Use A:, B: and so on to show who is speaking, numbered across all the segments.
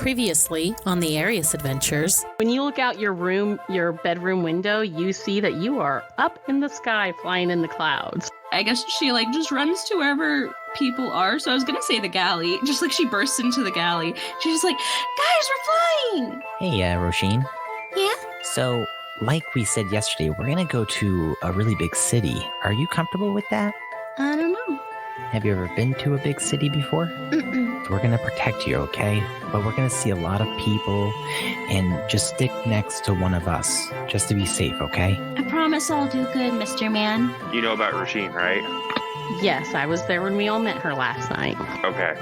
A: Previously on the Arias Adventures.
B: When you look out your bedroom window, you see that you are up in the sky, flying in the clouds.
C: I guess she just runs to wherever people are. So I was gonna say the galley, just she bursts into the galley. She's just like, guys, we're flying!
D: Hey, Roisin.
C: Yeah?
D: So, like we said yesterday, we're gonna go to a really big city. Are you comfortable with that?
C: I don't know.
D: Have you ever been to a big city before?
C: Mm-mm.
D: We're gonna protect you, okay? But we're gonna see a lot of people, and just stick next to one of us, just to be safe, okay?
C: I promise I'll do good, Mr. Man.
E: You know about Roisin, right?
B: Yes, I was there when we all met her last night.
E: Okay.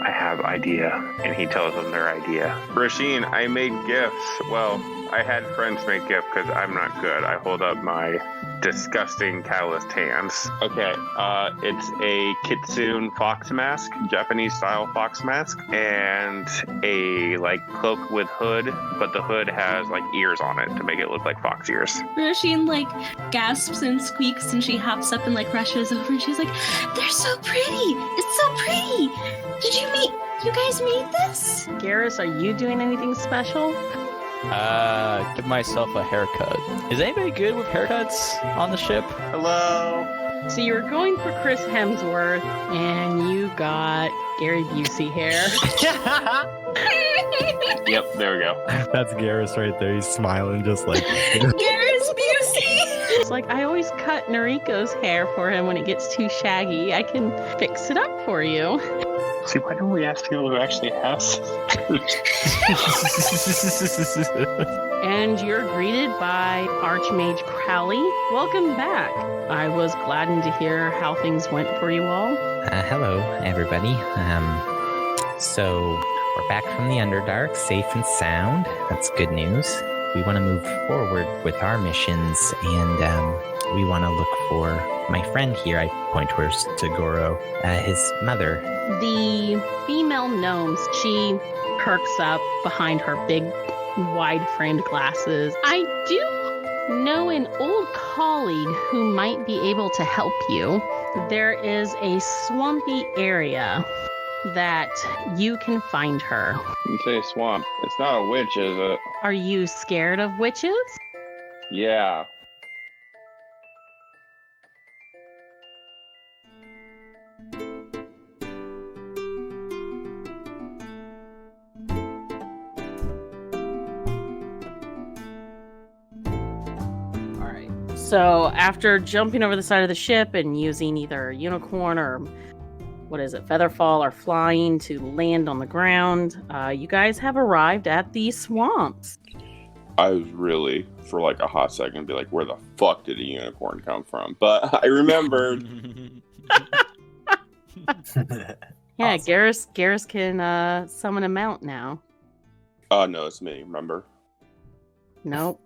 E: I have idea. And he tells them their idea. Roisin, I made gifts. Well, I had friends make gifts because I'm not good. I hold up my disgusting calloused hands. Okay, it's a kitsune fox mask, Japanese style fox mask, and a cloak with hood, but the hood has ears on it to make it look like fox ears.
C: Roisin gasps and squeaks and she hops up and rushes over and she's like, they're so pretty! It's so pretty! You guys made this?
B: Garrus, are you doing anything special?
F: Give myself a haircut. Is anybody good with haircuts on the ship?
E: Hello?
B: So you were going for Chris Hemsworth, and you got Gary Busey hair.
E: Yep, there we go.
G: That's Garrus right there. He's smiling just like...
C: Garrus Busey!
B: It's I always cut Noriko's hair for him when it gets too shaggy. I can fix it up for you.
E: See, why don't we ask people who actually have
B: And you're greeted by Archmage Crowley. Welcome back. I was gladdened to hear how things went for you all.
D: Hello, everybody. So, we're back from the Underdark, safe and sound. That's good news. We want to move forward with our missions, and we want to look for my friend here. I point towards Goro, his mother.
B: The female gnomes, she perks up behind her big, wide-framed glasses. I do know an old colleague who might be able to help you. There is a swampy area that you can find her.
E: You say swamp. It's not a witch, is it?
B: Are you scared of witches?
E: Yeah.
B: So after jumping over the side of the ship and using either a unicorn or featherfall or flying to land on the ground, you guys have arrived at the swamps.
E: I was really, for a hot second, be where the fuck did a unicorn come from? But I remembered.
B: Yeah, awesome. Garrus can summon a mount now.
E: No, it's me, remember?
B: Nope.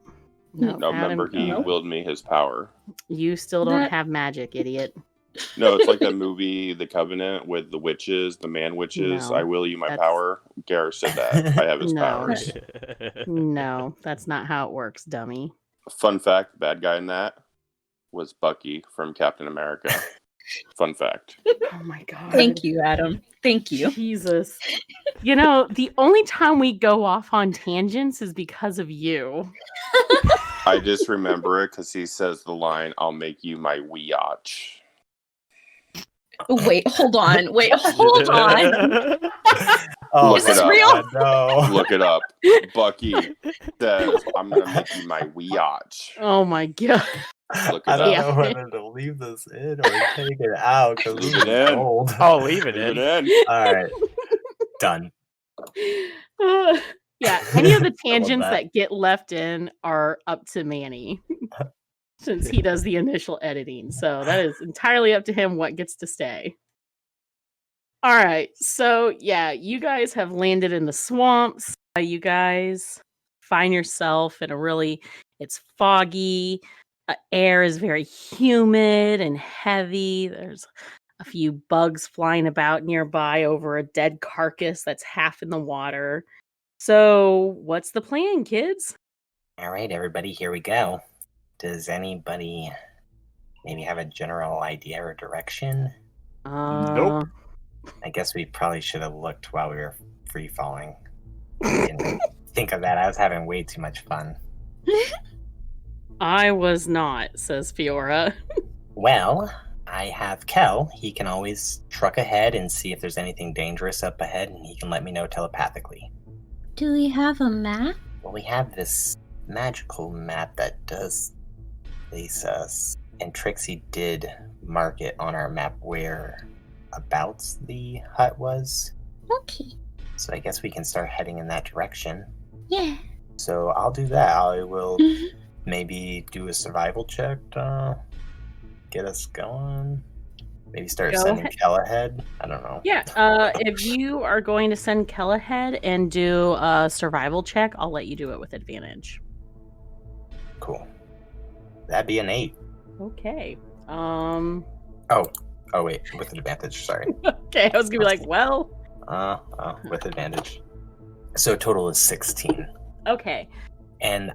E: No, remember he willed me his power.
B: You still don't have magic, idiot.
E: No, it's like that movie, The Covenant, with the witches, the man witches. No, I will you my power. Garrus said that. I have his powers.
B: No, that's not how it works, dummy.
E: Fun fact, the bad guy in that was Bucky from Captain America. Fun fact.
B: Oh my god.
C: Thank you, Adam. Thank you.
B: Jesus. The only time we go off on tangents is because of you.
E: I just remember it because he says the line, I'll make you my weeotch.
C: Wait, hold on.
E: Oh,
C: is this real?
G: No.
E: Look it up. Bucky says, I'm going to make you my weeotch.
B: Oh my god.
E: Look it
G: I don't
E: up.
G: know whether to leave this in or take it out because this is
E: in.
G: old.
F: Oh, leave it in.
G: All right. Done.
B: Yeah, any of the tangents that get left in are up to Manny since he does the initial editing. So that is entirely up to him what gets to stay. All right. So, yeah, you guys have landed in the swamps. You guys find yourself in it's foggy. Air is very humid and heavy. There's a few bugs flying about nearby over a dead carcass that's half in the water. So, what's the plan, kids?
D: All right, everybody, here we go. Does anybody maybe have a general idea or direction?
F: Nope.
D: I guess we probably should have looked while we were free falling.
G: I didn't think of that. I was having way too much fun.
B: I was not, says Fiora.
G: Well, I have Kel. He can always truck ahead and see if there's anything dangerous up ahead, and he can let me know telepathically.
C: Do we have a map?
G: Well, we have this magical map that does place us, and Trixie did mark it on our map where abouts the hut was.
C: Okay.
G: So I guess we can start heading in that direction.
C: Yeah.
G: So I'll do that. I will maybe do a survival check to get us going. Maybe start
B: Go
G: sending
B: ahead.
G: Kel ahead. I don't know.
B: Yeah, if you are going to send Kel ahead and do a survival check, I'll let you do it with advantage.
G: Cool. That'd be an 8.
B: Okay.
G: Oh wait, with advantage. Sorry.
B: Okay, I was gonna be like, well.
G: With advantage. So total is 16.
B: Okay.
G: And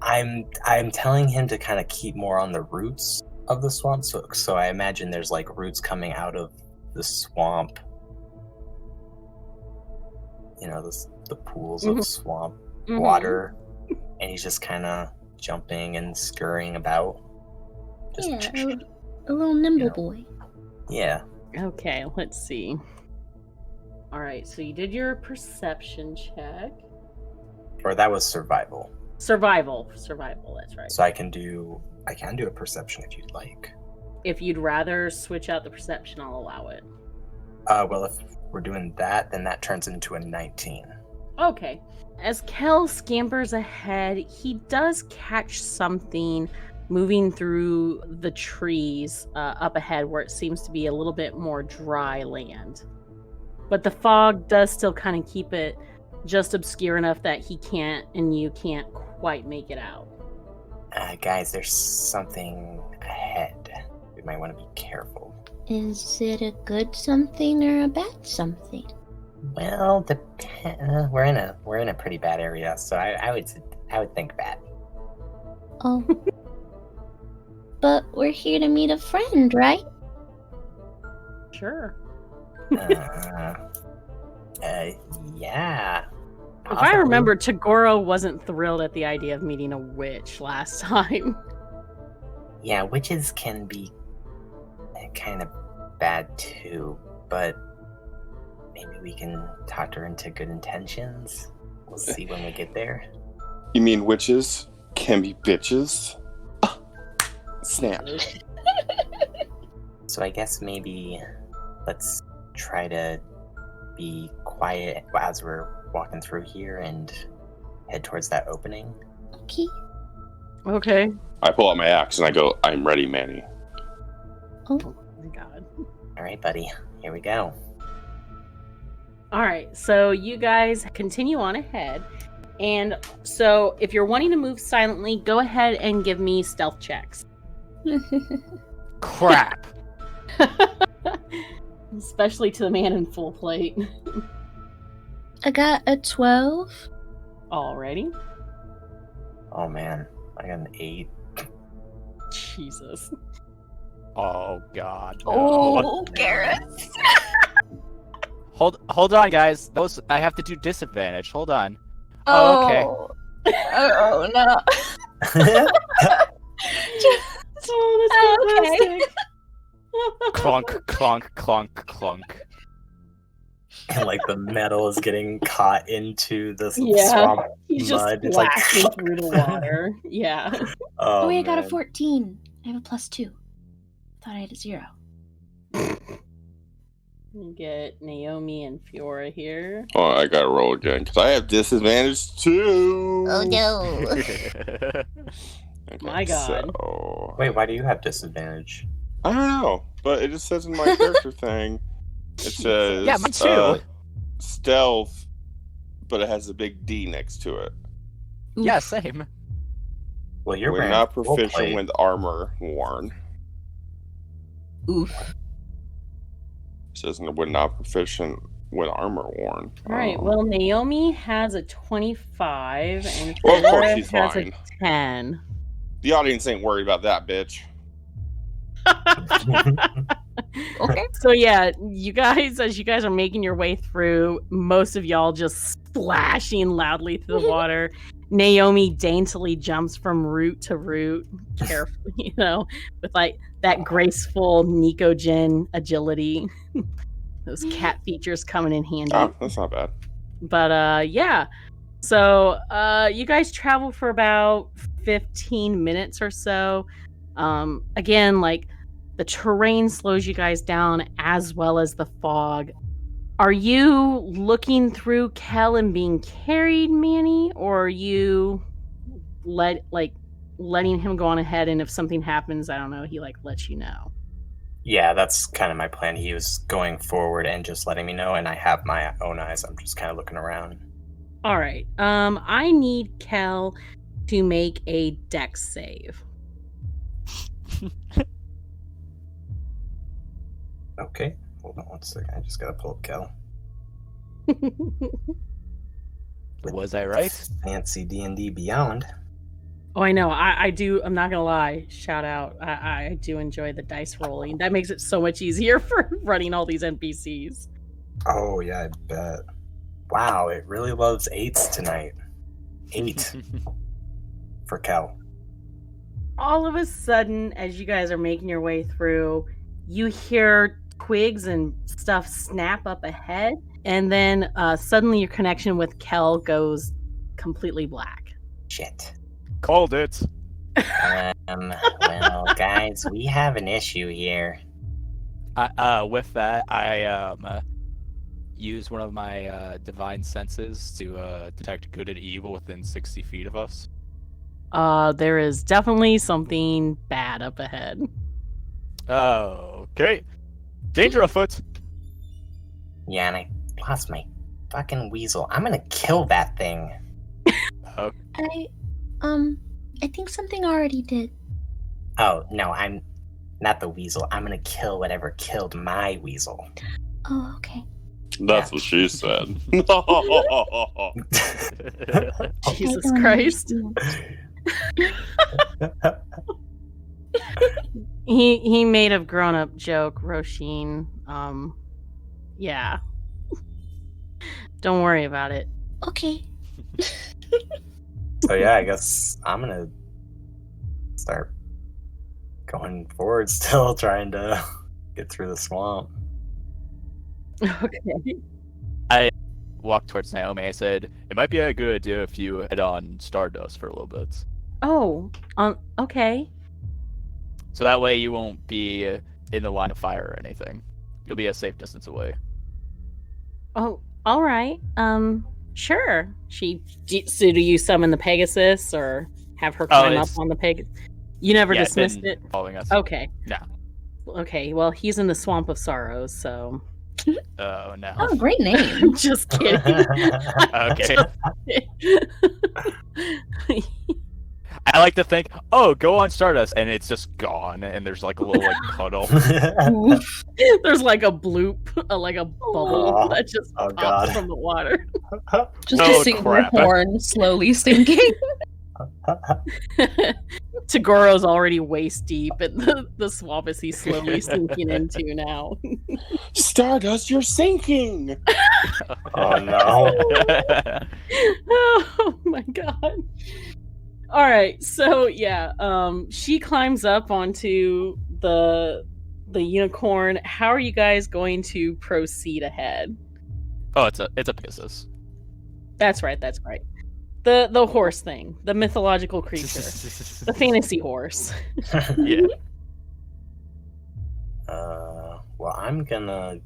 G: I'm telling him to kind of keep more on the roots of the swamp. So I imagine there's like roots coming out of the swamp. You know, the pools of swamp water, and he's just kind of jumping and scurrying about. Just,
C: Yeah, a little nimble boy.
G: Yeah.
B: Okay, let's see. All right, so you did your perception check.
G: Or that was survival.
B: Survival, that's right.
G: So I can do a perception if you'd like.
B: If you'd rather switch out the perception, I'll allow it.
G: Well, if we're doing that, then that turns into a 19.
B: Okay. As Kel scampers ahead, he does catch something moving through the trees up ahead where it seems to be a little bit more dry land. But the fog does still kind of keep it just obscure enough that he can't and you can't quite make it out.
G: Guys, there's something ahead. We might want to be careful.
C: Is it a good something or a bad something?
G: Well, we're in a pretty bad area, so I would think bad.
C: Oh. But we're here to meet a friend, right?
B: Sure.
G: Yeah.
B: If I remember, Tagoro wasn't thrilled at the idea of meeting a witch last time.
G: Yeah, witches can be kind of bad too, but maybe we can talk her into good intentions. We'll see when we get there.
H: You mean witches can be bitches? Snap.
G: So I guess maybe let's try to be quiet as we're walking through here and head towards that opening.
C: Okay.
B: Okay.
H: I pull out my axe and I go, I'm ready, Manny.
C: Oh.
B: Oh my god.
G: All right, buddy. Here we go.
B: All right, so you guys continue on ahead. And so if you're wanting to move silently, go ahead and give me stealth checks.
F: Crap.
B: Especially to the man in full plate.
C: I got a 12.
B: Alrighty.
G: Oh man, I got an 8.
B: Jesus.
F: Oh god. no.
C: Oh, Garrett.
F: Hold on, guys. I have to do disadvantage. Hold on. Oh, okay.
C: Oh, no.
B: Oh, that's fantastic.
F: Clunk, clunk, clunk, clunk.
G: And like the metal is getting caught into the
B: Yeah,
G: swamp
B: He's just
G: mud. It's
B: splashing
G: like
B: through the water. Yeah.
G: oh,
C: wait, I got a
G: man.
C: 14. I have a +2. Thought I had a 0.
B: You get Naomi and Fiora here.
H: Oh, I gotta roll again because I have disadvantage too.
C: Oh, no.
H: Okay,
B: My God.
H: So...
G: Wait, why do you have disadvantage?
H: I don't know, but it just says in my character thing. It says
F: Yeah, mine too.
H: Stealth, but it has a big D next to it.
F: Yeah, same.
G: Well, you're
H: We're
G: wearing
H: not
G: full
H: proficient
G: plate.
H: with armor worn.
C: Oof.
H: It says we're not proficient with armor worn.
B: All right. Well, Naomi has a 25, and
H: Well, of course
B: Fiora
H: she's
B: has
H: fine.
B: a 10.
H: The audience ain't worried about that, bitch.
C: Okay.
B: So yeah, you guys, as you guys are making your way through, most of y'all just splashing loudly through the water. Naomi daintily jumps from root to root, carefully, with like that graceful Nico-Gen agility. Those cat features coming in handy.
H: Oh, that's not bad.
B: But yeah. So you guys travel for about 15 minutes or so. Again, like the terrain slows you guys down as well as the fog. Are you looking through Kel and being carried, Manny, or are you letting him go on ahead, and if something happens, I don't know, he lets you know?
G: Yeah, that's kind of my plan. He was going forward and just letting me know, and I have my own eyes. I'm just kind of looking around.
B: All right. I need Kel to make a dex save.
G: Okay. Hold on one second. I just gotta pull up Kel.
F: Was I right?
G: Fancy D&D Beyond.
B: Oh, I know. I do. I'm not gonna lie. Shout out. I do enjoy the dice rolling. That makes it so much easier for running all these NPCs.
G: Oh yeah, I bet. Wow, it really loves 8s tonight. 8 for Kel.
B: All of a sudden, as you guys are making your way through, you hear twigs and stuff snap up ahead, and then suddenly your connection with Kel goes completely black.
G: Shit.
F: Called it.
G: Well, guys, we have an issue here.
F: With that, I use one of my divine senses to detect good and evil within 60 feet of us.
B: There is definitely something bad up ahead.
F: Okay. Danger afoot.
G: Yeah, and I lost my fucking weasel. I'm gonna kill that thing.
C: I think something already did.
G: Oh, no, I'm not the weasel. I'm gonna kill whatever killed my weasel.
C: Oh, okay.
H: That's what she said.
B: Jesus
C: I don't
B: Christ.
C: understand.
B: He made a grown-up joke, Roisin. Yeah. Don't worry about it.
C: Okay.
G: So yeah, I guess I'm gonna start going forward still, trying to get through the swamp.
B: Okay.
F: I walked towards Naomi. I said, it might be a good idea if you head on Stardust for a little bit.
B: Oh, okay.
F: So that way you won't be in the line of fire or anything. You'll be a safe distance away.
B: Oh, all right. Sure. So do you summon the Pegasus or have her climb up on the Pegasus? You never dismissed it?
F: Following us.
B: Okay.
F: No.
B: Okay, well, he's in the Swamp of Sorrows, so...
F: Oh, no.
C: Oh, great name.
B: I'm just kidding.
F: Okay. I like to think, oh, go on Stardust, and it's just gone, and there's like a little puddle.
B: There's like a bloop, like a bubble that just pops from the water.
C: Just a single horn slowly sinking.
B: Tagoro's already waist deep in the swamp as he's slowly sinking into now.
H: Stardust, you're sinking!
G: Oh no.
B: Oh my god. All right, so yeah, she climbs up onto the unicorn. How are you guys going to proceed ahead?
F: Oh, it's a Pegasus.
B: That's right. The horse thing, the mythological creature, the fantasy horse.
F: Yeah.
G: Well, I'm gonna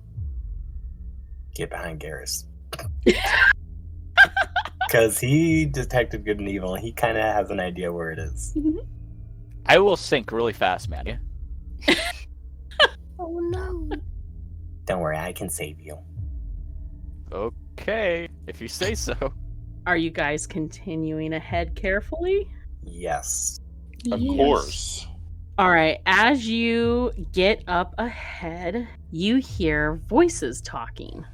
G: get behind Garrus. Because he detected good and evil, and he kind of has an idea where it is.
F: I will sink really fast, Maddie.
C: Oh no.
G: Don't worry, I can save you.
F: Okay, if you say so.
B: Are you guys continuing ahead carefully?
G: Yes.
H: Of course.
B: All right, as you get up ahead, you hear voices talking,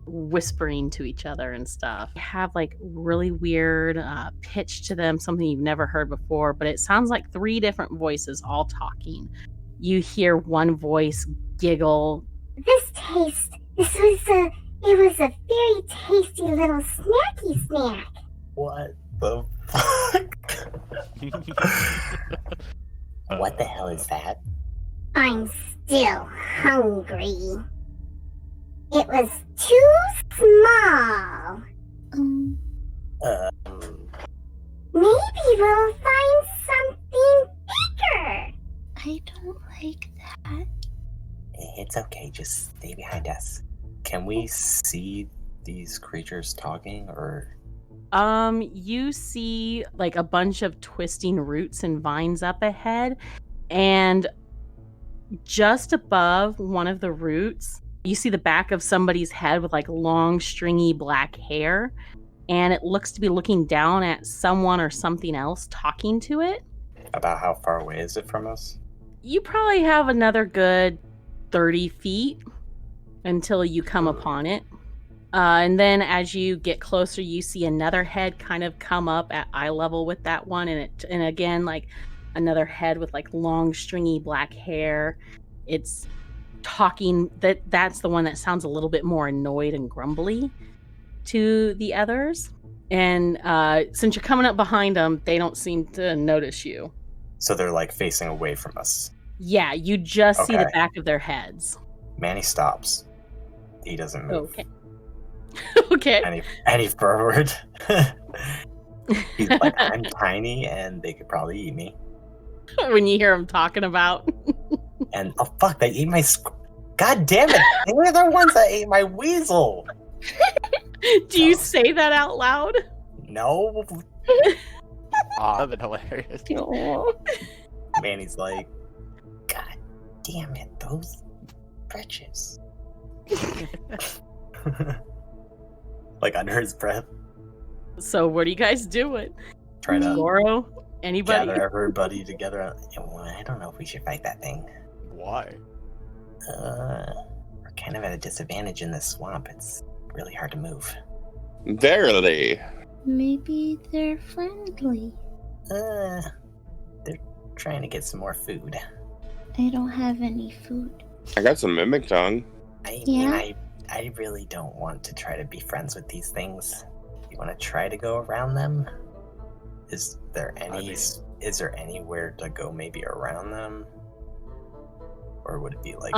B: whispering to each other and stuff. They have like really weird pitch to them, something you've never heard before, but it sounds like 3 different voices all talking. You hear one voice giggle.
I: This taste. This was It was a very tasty little snacky snack.
G: What the fuck? What the hell is that?
I: I'm still hungry. It was too small. Maybe we'll find something bigger.
C: I don't like that.
G: It's okay, just stay behind us. Can we see these creatures talking, or?
B: You see like a bunch of twisting roots and vines up ahead, and just above one of the roots, you see the back of somebody's head with like long, stringy black hair, and it looks to be looking down at someone or something else talking to it.
G: About how far away is it from us?
B: You probably have another good 30 feet until you come upon it. And then as you get closer, you see another head kind of come up at eye level with that one. And again, like another head with like long, stringy black hair. It's talking. That's the one that sounds a little bit more annoyed and grumbly to the others. And since you're coming up behind them, they don't seem to notice you.
G: So they're like facing away from us.
B: Yeah, you just see the back of their heads.
G: Manny stops. He doesn't move.
B: Okay. Okay.
G: Any forward. He's like, I'm tiny and they could probably eat me.
B: When you hear him talking about.
G: And oh fuck, they ate my God damn it! They were the ones that ate my weasel.
B: Do you say that out loud?
G: No.
F: That'd been hilarious.
G: Manny's like, God damn it, those bitches. Like under his breath.
B: So what are you guys doing?
G: Try to
B: Goro? Anybody?
G: gather everybody together. I don't know if we should fight that thing.
F: Why?
G: We're kind of at a disadvantage in this swamp. It's really hard to move.
H: Verily.
C: Maybe they're friendly.
G: They're trying to get some more food.
C: I don't have any food.
H: I got some mimic tongue.
G: I really don't want to try to be friends with these things. You want to try to go around them? Is there anywhere to go maybe around them? Or would it be like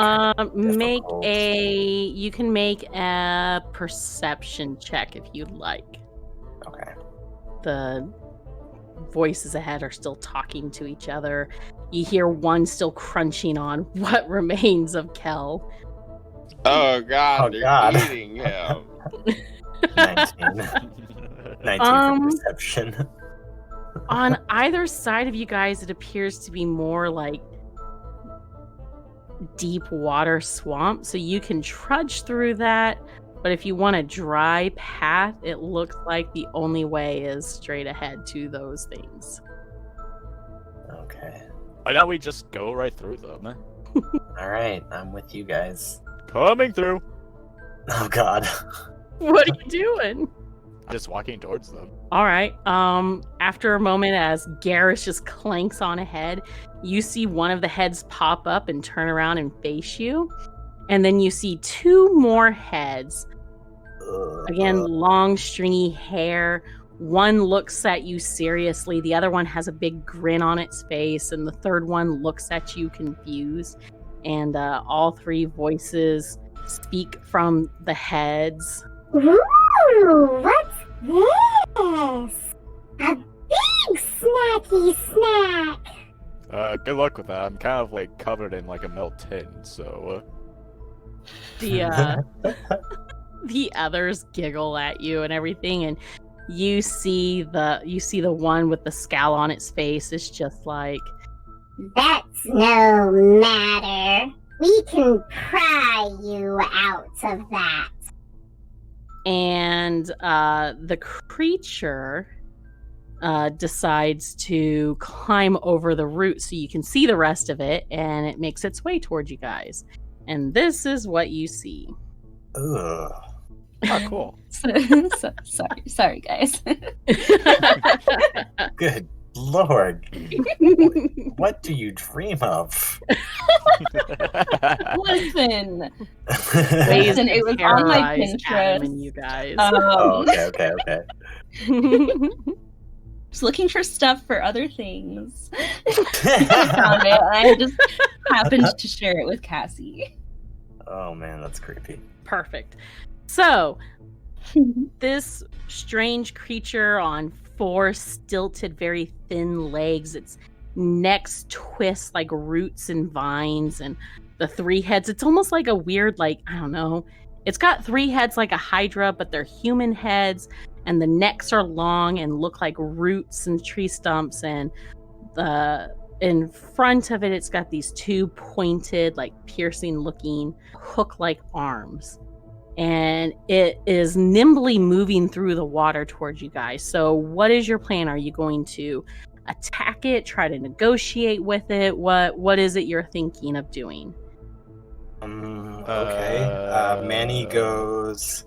B: you can make a perception check if you'd like.
G: Okay.
B: The voices ahead are still talking to each other. You hear one still crunching on what remains of Kel.
H: Oh God, they're eating him.
G: 19 for perception.
B: On either side of you guys, it appears to be more like deep water swamp, so you can trudge through that. But if you want a dry path, it looks like the only way is straight ahead to those things.
G: Okay.
F: Why don't we just go right through them?
G: All right, I'm with you guys.
F: Coming through.
G: Oh God.
B: What are you doing?
F: Just walking towards them.
B: All right. After a moment, as Garrus just clanks on ahead, you see one of the heads pop up and turn around and face you. And then you see two more heads. Again, long, stringy hair. One looks at you seriously. The other one has a big grin on its face. And the third one looks at you confused. And all three voices speak from the heads.
I: Ooh, what's this? A big snacky snack.
F: Good luck with that. I'm kind of like covered in like a melt tin, so.
B: The others giggle at you and everything, and you see the one with the scowl on its face is just like,
I: That's no matter. We can pry you out of that.
B: And the creature decides to climb over the root so you can see the rest of it, and it makes its way towards you guys. And this is what you see.
G: Ugh.
F: Oh, cool.
C: Sorry, guys.
G: Good Lord, what do you dream of?
C: Listen,
B: Ways
C: Listen,
B: to
C: it was on my
B: terrorize Adam
C: Pinterest.
B: and you guys.
G: Oh, okay.
C: Just looking for stuff for other things. I found it, and I just happened to share it with Cassie.
G: Oh man, that's creepy.
B: Perfect. So, this strange creature on 4 stilted, very thin legs, its necks twist like roots and vines, and the 3 heads, it's almost like a weird, like, I don't know. It's got 3 heads like a hydra, but they're human heads, and the necks are long and look like roots and tree stumps, and in front of it, it's got these 2 pointed, like piercing looking hook-like arms. And it is nimbly moving through the water towards you guys. So what is your plan? Are you going to attack it, try to negotiate with it? What is it you're thinking of doing?
G: Okay. Manny goes.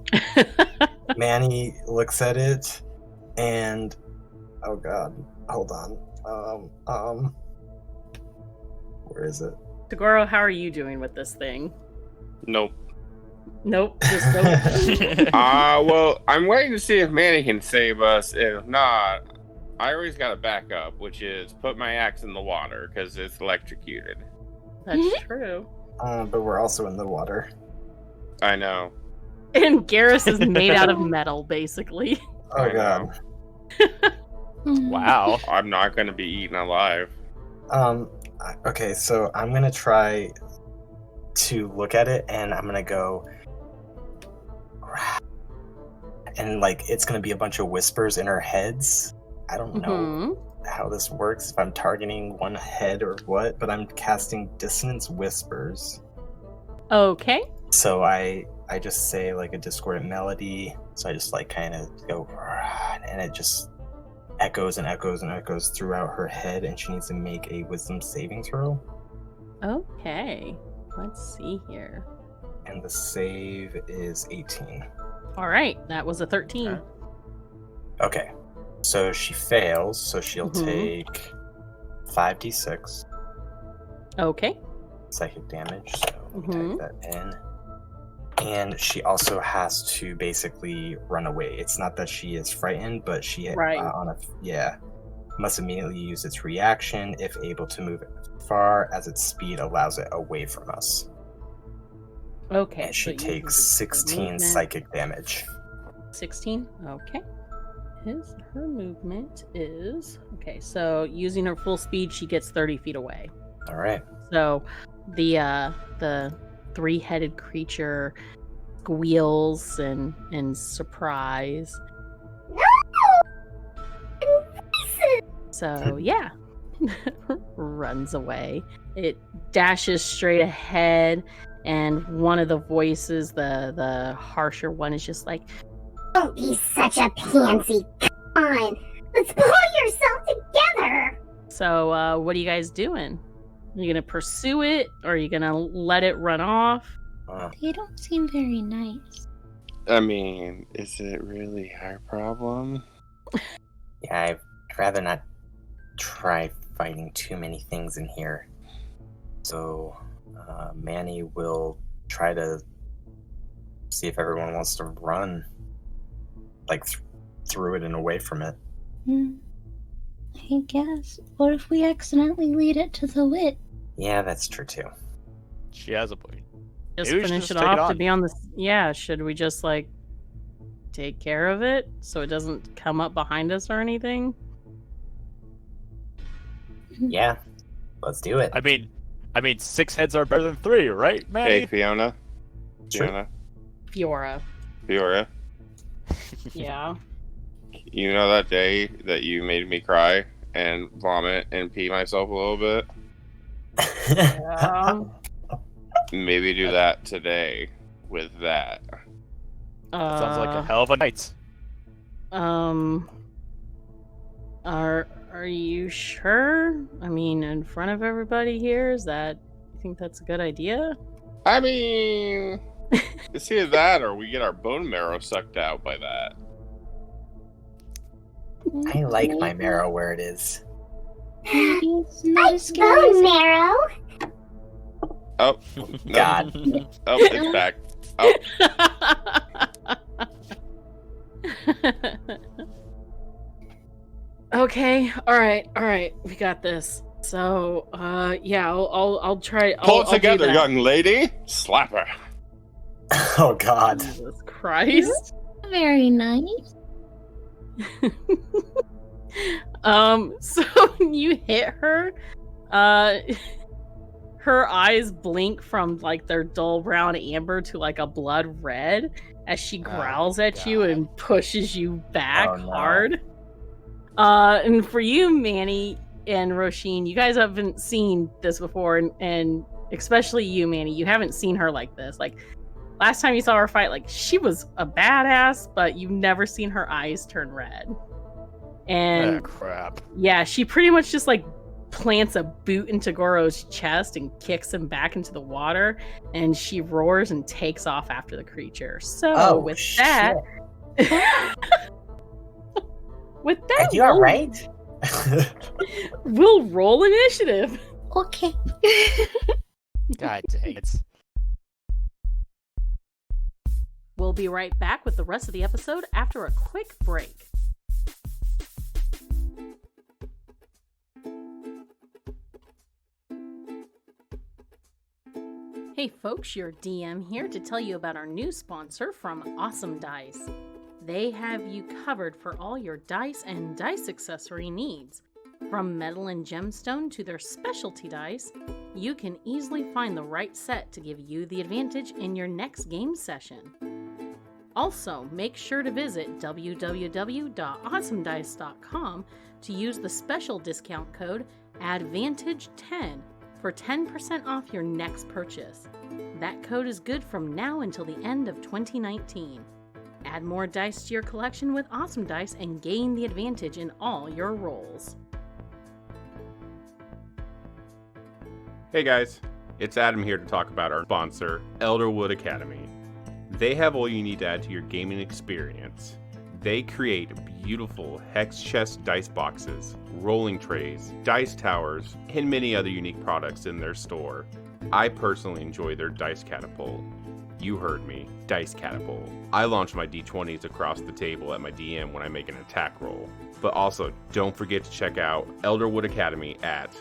G: Manny looks at it, and oh god, hold on. Where is it?
B: Tagoro, how are you doing with this thing?
E: Nope.
B: Nope. Just nope.
E: Well, I'm waiting to see if Manny can save us. If not, I always got a backup, which is put my axe in the water because it's electrocuted.
B: That's true.
G: But we're also in the water.
E: I know.
B: And Garrus is made out of metal, basically.
G: Oh
E: I
G: god.
F: Wow.
E: I'm not going to be eaten alive.
G: Okay, so I'm gonna try to look at it, and I'm gonna go, and like it's gonna be a bunch of whispers in our heads. I don't know how this works, if I'm targeting one head or what, but I'm casting dissonance whispers.
B: Okay.
G: So I just say like a discordant melody. So I just like kind of go, and it just echoes and echoes and echoes throughout her head, and she needs to make a wisdom saving throw.
B: Okay. Let's see here.
G: And the save is 18.
B: All right. That was a 13.
G: Okay. So she fails, so she'll take 5d6
B: Okay.
G: psychic damage. So let me type that in. And she also has to basically run away. It's not that she is frightened, but she must immediately use its reaction if able to move far, as its speed allows it away from us.
B: Okay.
G: And she
B: so
G: takes 16
B: movement.
G: psychic damage.
B: 16. Okay. Her movement is okay. So using her full speed, she gets 30 feet away.
G: All right.
B: So the 3-headed creature squeals in surprise. So yeah, runs away. It dashes straight ahead, and one of the voices, the harsher one, is just like,
I: Don't be such a pansy. Come on. Let's pull yourself together.
B: so what are you guys doing? Are you gonna pursue it, or are you gonna let it run off?
C: They don't seem very nice.
E: I mean, is it really our problem?
G: Yeah, I'd rather not try fighting too many things in here. So, Manny will try to see if everyone wants to run, like through it and away from it.
C: I guess. What if we accidentally lead it to the wit?
G: Yeah, that's true too.
F: She has a point.
B: Just
F: Maybe we should
B: finish
F: just
B: it
F: take it
B: off to
F: on.
B: be on the. Yeah, should we just like take care of it so it doesn't come up behind us or anything?
G: Yeah, let's do it.
F: I mean, 6 heads are better than 3, right, man?
E: Hey, Fiona.
G: Sure.
B: Fiora.
E: Fiora.
B: Yeah.
E: You know that day that you made me cry and vomit and pee myself a little bit? Maybe do that today with that.
F: That sounds like a hell of a night.
B: Are you sure? I mean, in front of everybody here, you think that's a good idea?
E: I mean, it's either that or we get our bone marrow sucked out by that.
G: I like my marrow where it is.
C: Maybe it's not as scary
I: Bone
C: as
I: marrow.
H: Oh, no.
G: God.
H: Oh, it's back. Oh,
B: Okay, all right, we got this. So, yeah, I'll try.
H: pull it
B: I'll do
H: together,
B: that.
H: young lady. Slap her.
G: Oh God.
B: Jesus Christ.
C: very nice.
B: So when you hit her, her eyes blink from like their dull brown amber to like a blood red as she growls at you
F: God.
B: and pushes you back
G: Oh, no.
B: hard. And for you, Manny and Roisin, you guys haven't seen this before, and especially you, Manny, you haven't seen her like this. Like last time you saw her fight, like she was a badass, but you've never seen her eyes turn red. And
F: Oh, crap.
B: yeah, she pretty much just like plants a boot into Goro's chest and kicks him back into the water, and she roars and takes off after the creature. So
G: Oh,
B: with
G: shit.
B: that, with that,
G: Are you alright?
B: we'll roll initiative.
C: Okay.
F: God dang it.
A: We'll be right back with the rest of the episode after a quick break. Hey folks, your DM here to tell you about our new sponsor from Awesome Dice. They have you covered for all your dice and dice accessory needs. From metal and gemstone to their specialty dice, you can easily find the right set to give you the advantage in your next game session. Also, make sure to visit www.awesomedice.com to use the special discount code ADVANTAGE10 for 10% off your next purchase. That code is good from now until the end of 2019. Add more dice to your collection with Awesome Dice and gain the advantage in all your rolls.
E: Hey guys, it's Adam here to talk about our sponsor, Elderwood Academy. They have all you need to add to your gaming experience. They create beautiful hex chest dice boxes, rolling trays, dice towers, and many other unique products in their store. I personally enjoy their dice catapult. You heard me, dice catapult. I launch my d20s across the table at my DM when I make an attack roll. But also, don't forget to check out Elderwood Academy at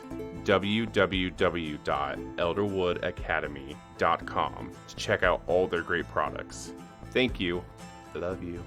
E: www.elderwoodacademy.com to check out all their great products. Thank you. I love you.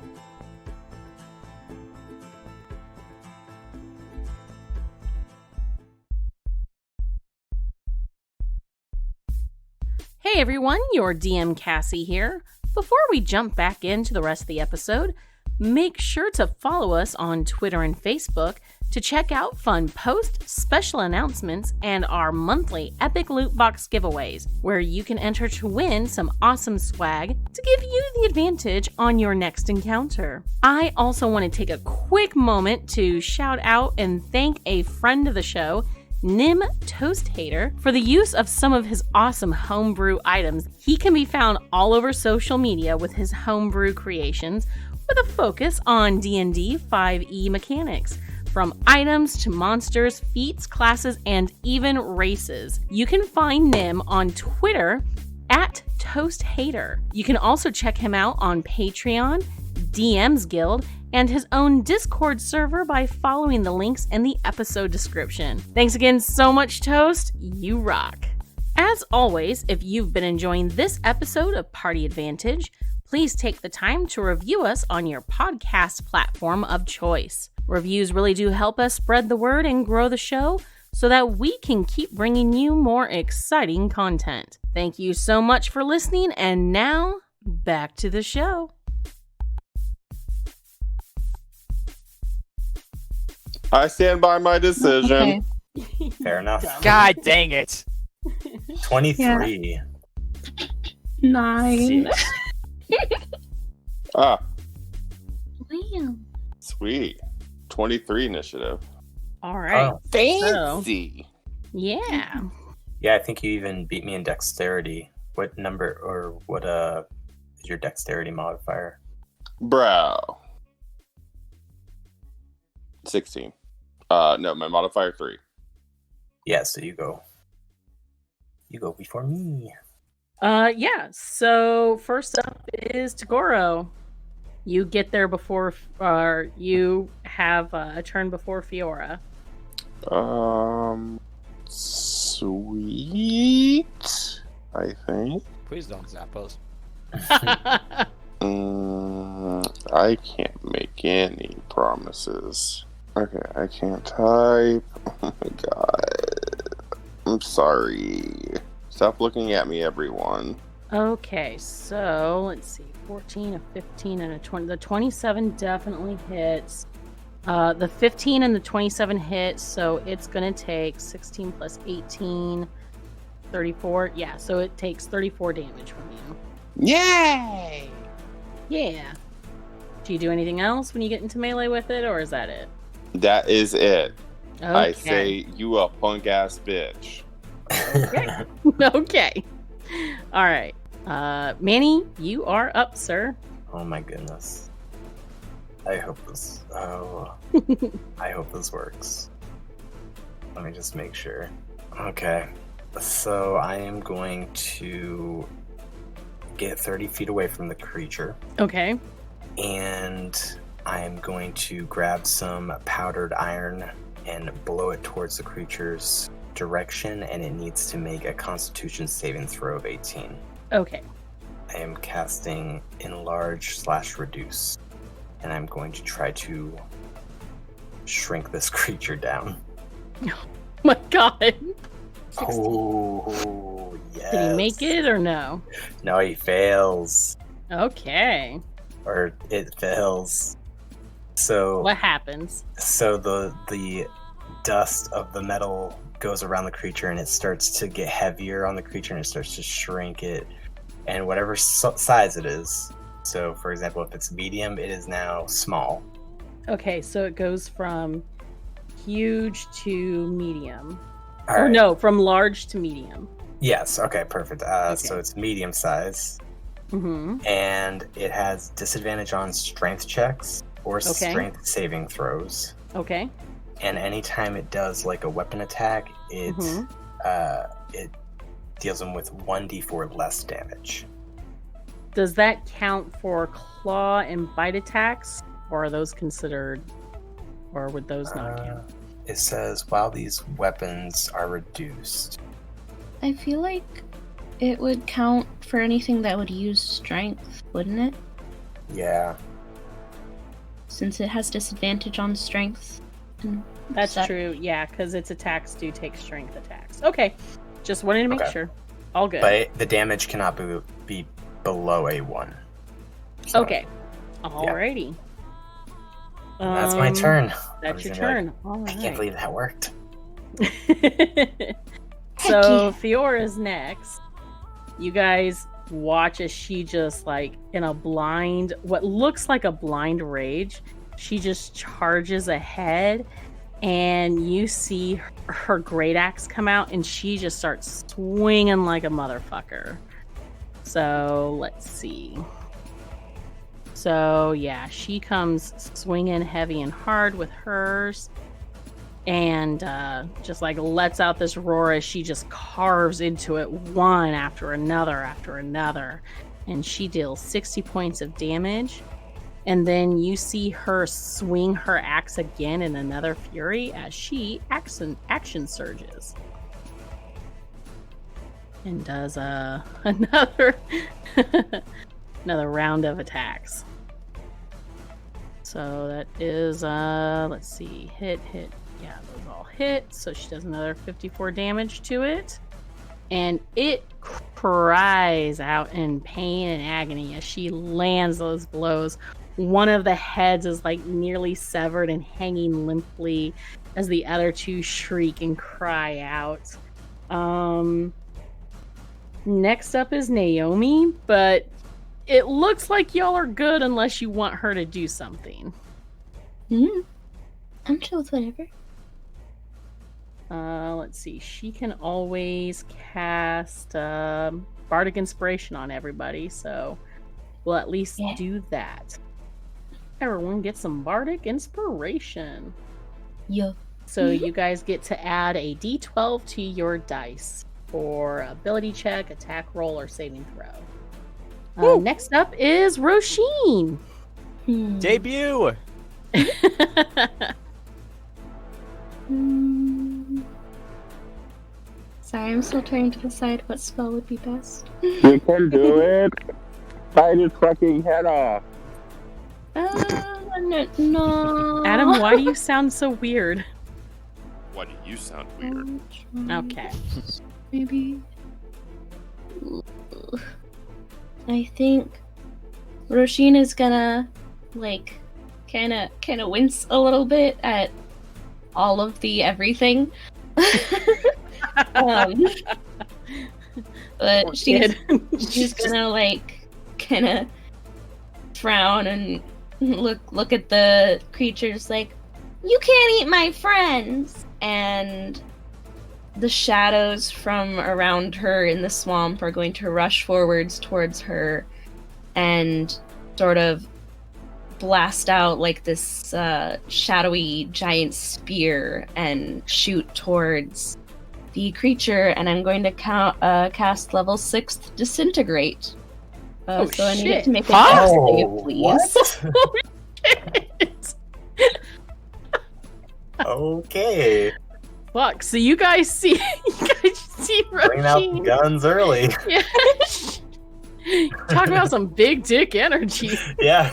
A: Hey everyone, your DM Cassie here. Before we jump back into the rest of the episode, make sure to follow us on Twitter and Facebook to check out fun posts, special announcements, and our monthly epic loot box giveaways, where you can enter to win some awesome swag to give you the advantage on your next encounter. I also want to take a quick moment to shout out and thank a friend of the show, Nim Toast Hater, for the use of some of his awesome homebrew items. He can be found all over social media with his homebrew creations with a focus on D&D 5e mechanics, from items to monsters, feats, classes, and even races. You can find Nim on Twitter at Toast Hater. You can also check him out on Patreon, DM's Guild, and his own Discord server by following the links in the episode description. Thanks again so much, Toast. You rock. As always, if you've been enjoying this episode of Party Advantage, please take the time to review us on your podcast platform of choice. Reviews really do help us spread the word and grow the show so that we can keep bringing you more exciting content. Thank you so much for listening, and now, back to the show.
H: I stand by my decision.
C: Okay.
G: Fair enough.
F: God dang it.
G: 23.
C: 9.
H: Ah,
C: Wow.
H: sweet. 23 initiative.
B: All right.
G: Oh,
H: Fancy.
B: Yeah.
G: yeah, I think you even beat me in dexterity. What number or what is your dexterity modifier?
H: Bro. 16. No, my modifier 3.
G: Yeah, so you go. You go before me.
B: Yeah. So first up is Tagoro. You get there before, you have a turn before Fiora.
H: Sweet. I think.
F: Please don't zap us.
H: I can't make any promises. Okay, I can't type. Oh my god. I'm sorry. Stop looking at me, everyone.
B: Okay, so let's see. 14, a 15, and a 20. The 27 definitely hits. The 15 and the 27 hit, so it's going to take 16 plus 18, 34. Yeah, so it takes 34 damage from you.
H: Yay!
B: Yeah. Do you do anything else when you get into melee with it, or is that it?
H: That is it.
B: Okay.
H: I say, you a punk ass bitch.
B: Okay. Okay. All right. Manny, you are up, sir.
G: Oh my goodness. I hope this works. Let me just make sure. Okay. So I am going to get 30 feet away from the creature.
B: Okay.
G: And I am going to grab some powdered iron and blow it towards the creature's direction, and it needs to make a Constitution saving throw of 18.
B: Okay.
G: I am casting Enlarge/Reduce, and I'm going to try to shrink this creature down.
B: Oh my god.
G: Oh, yes.
B: Did he make it or no?
G: No, he fails.
B: Okay.
G: Or it fails. So
B: what happens?
G: So the dust of the metal goes around the creature, and it starts to get heavier on the creature, and it starts to shrink it. And whatever size it is. So, for example, if it's medium, it is now small.
B: Okay, so it goes from huge to medium.
G: All right.
B: No, from large to medium.
G: Yes, okay, perfect.
B: Okay.
G: So it's medium size.
B: Mm-hmm.
G: And it has disadvantage on strength checks or strength saving throws.
B: Okay.
G: And anytime it does like a weapon attack, it deals them with 1d4 less damage.
B: Does that count for claw and bite attacks, or are those considered, or would those not count?
G: It says while these weapons are reduced.
C: I feel like it would count for anything that would use strength, wouldn't it?
G: Yeah.
C: Since it has disadvantage on strength.
B: That's true, yeah, because its attacks do take strength attacks. Okay, just wanted to make sure. All good.
G: But the damage cannot be below a 1. So,
B: okay. Alrighty.
G: Yeah. That's my turn.
B: That's your turn. All right.
G: I can't believe that worked.
B: So Fiora's next. You guys watch as she just like in a blind, what looks like a blind rage, she just charges ahead, and you see her great axe come out, and she just starts swinging like a motherfucker. So let's see. So yeah, she comes swinging heavy and hard with hers, and just like lets out this roar as she just carves into it one after another, and she deals 60 points of damage. And then you see her swing her axe again in another fury as she action surges and does another round of attacks. So that is let's see, hit. Yeah, those all hit. So she does another 54 damage to it. And it cries out in pain and agony as she lands those blows. One of the heads is like nearly severed and hanging limply as the other two shriek and cry out. Next up is Naomi, but it looks like y'all are good unless you want her to do something.
C: I'm chill with whatever.
B: Let's see. She can always cast Bardic Inspiration on everybody, so we'll at least do that. Everyone get some Bardic Inspiration.
C: Yeah.
A: So you guys get to add a d12 to your dice for ability check, attack roll, or saving throw. Next up is Roisin.
F: Debut!
C: Sorry, I'm still trying to decide what spell would be best.
H: You can do it. Bite his fucking head off.
C: No.
A: Adam, why do you sound so weird?
H: Why do you sound weird?
A: Okay.
C: Maybe. I think Roisin is gonna kind of wince a little bit at all of the everything. But she's gonna kind of frown and look at the creatures like, you can't eat my friends. And the shadows from around her in the swamp are going to rush forwards towards her and sort of blast out like this shadowy giant spear and shoot towards the creature. And I'm going to cast level 6th Disintegrate. So I need it to make a dex save, please.
G: What? Okay.
A: Fuck. So you guys see
G: Bring out the guns early.
A: Yeah. Talk about some big dick energy.
G: Yeah.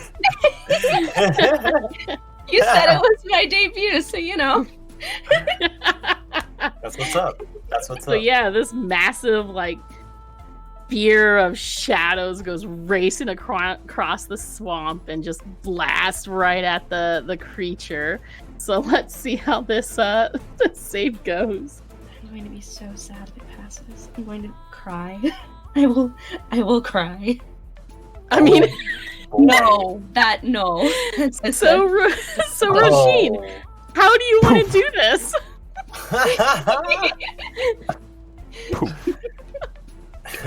C: You said it was my debut, so you know.
G: That's what's up.
A: So yeah, this massive spear of shadows goes racing across the swamp and just blasts right at the creature. So let's see how this save goes.
C: I'm going to be so sad if it passes. I'm going to cry. I will cry.
A: I mean,
C: no.
A: So Roisin, how do you want to do this?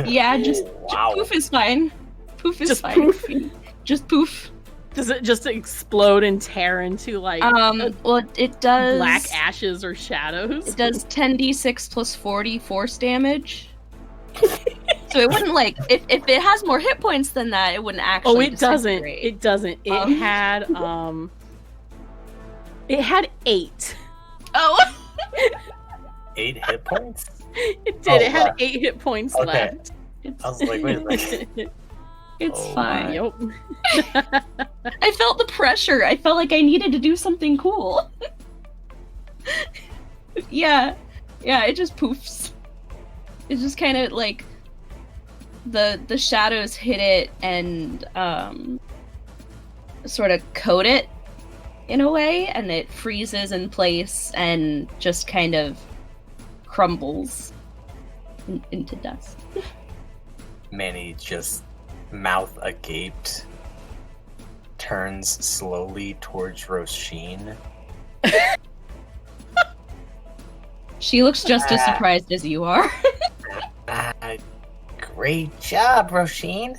C: Yeah, just poof is fine. Poof is
A: just
C: fine.
A: Poof?
C: Just poof.
A: Does it just explode and tear into
C: well, it does
A: black ashes or shadows?
C: It does 10d6 plus 40 force damage. So it wouldn't if it has more hit points than that, it wouldn't actually.
A: Oh, it doesn't. It doesn't. It had 8.
C: Oh.
G: 8 hit points?
A: It did. It had 8 hit points left.
G: I was like, wait a second.
C: It's fine.
A: Yep.
C: I felt the pressure. I felt like I needed to do something cool. Yeah, it just poofs. It's just kind of the shadows hit it and sort of coat it in a way, and it freezes in place and just kind of crumbles into dust.
G: Manny just mouth agape turns slowly towards Roisin.
C: She looks just as surprised as you are.
G: Great job, Roisin.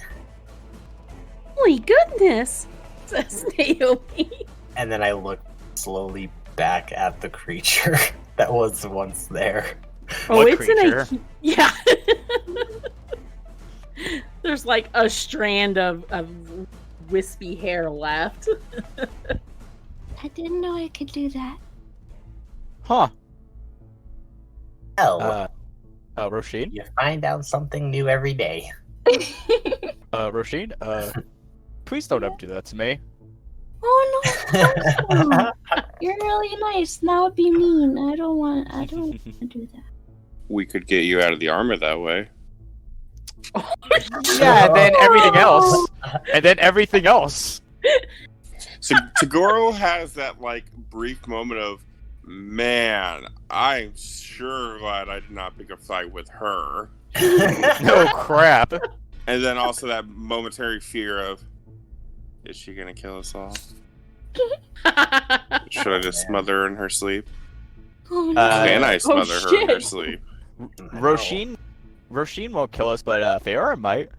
A: Holy goodness, says Naomi.
G: And then I look slowly back at the creature that was once there.
A: Oh,
F: What
A: it's
F: creature?
A: Yeah. There's a strand of wispy hair left.
C: I didn't know I could do that.
F: Huh.
G: Hell,
F: Roisin?
G: you find out something new every day.
F: Roisin? Please don't ever do that to me.
C: Oh no! You're really nice. That would be mean. I don't want to do that.
H: We could get you out of the armor that way.
F: Yeah, and then everything else. And then everything else.
H: So Tagoro has that brief moment of, man, I'm sure glad I did not pick a fight with her.
F: No crap.
H: And then also that momentary fear of, is she gonna kill us all? Should I just smother her in her sleep?
C: Oh no!
H: Can I smother her in her sleep?
F: Roisin won't kill us, but Feora might.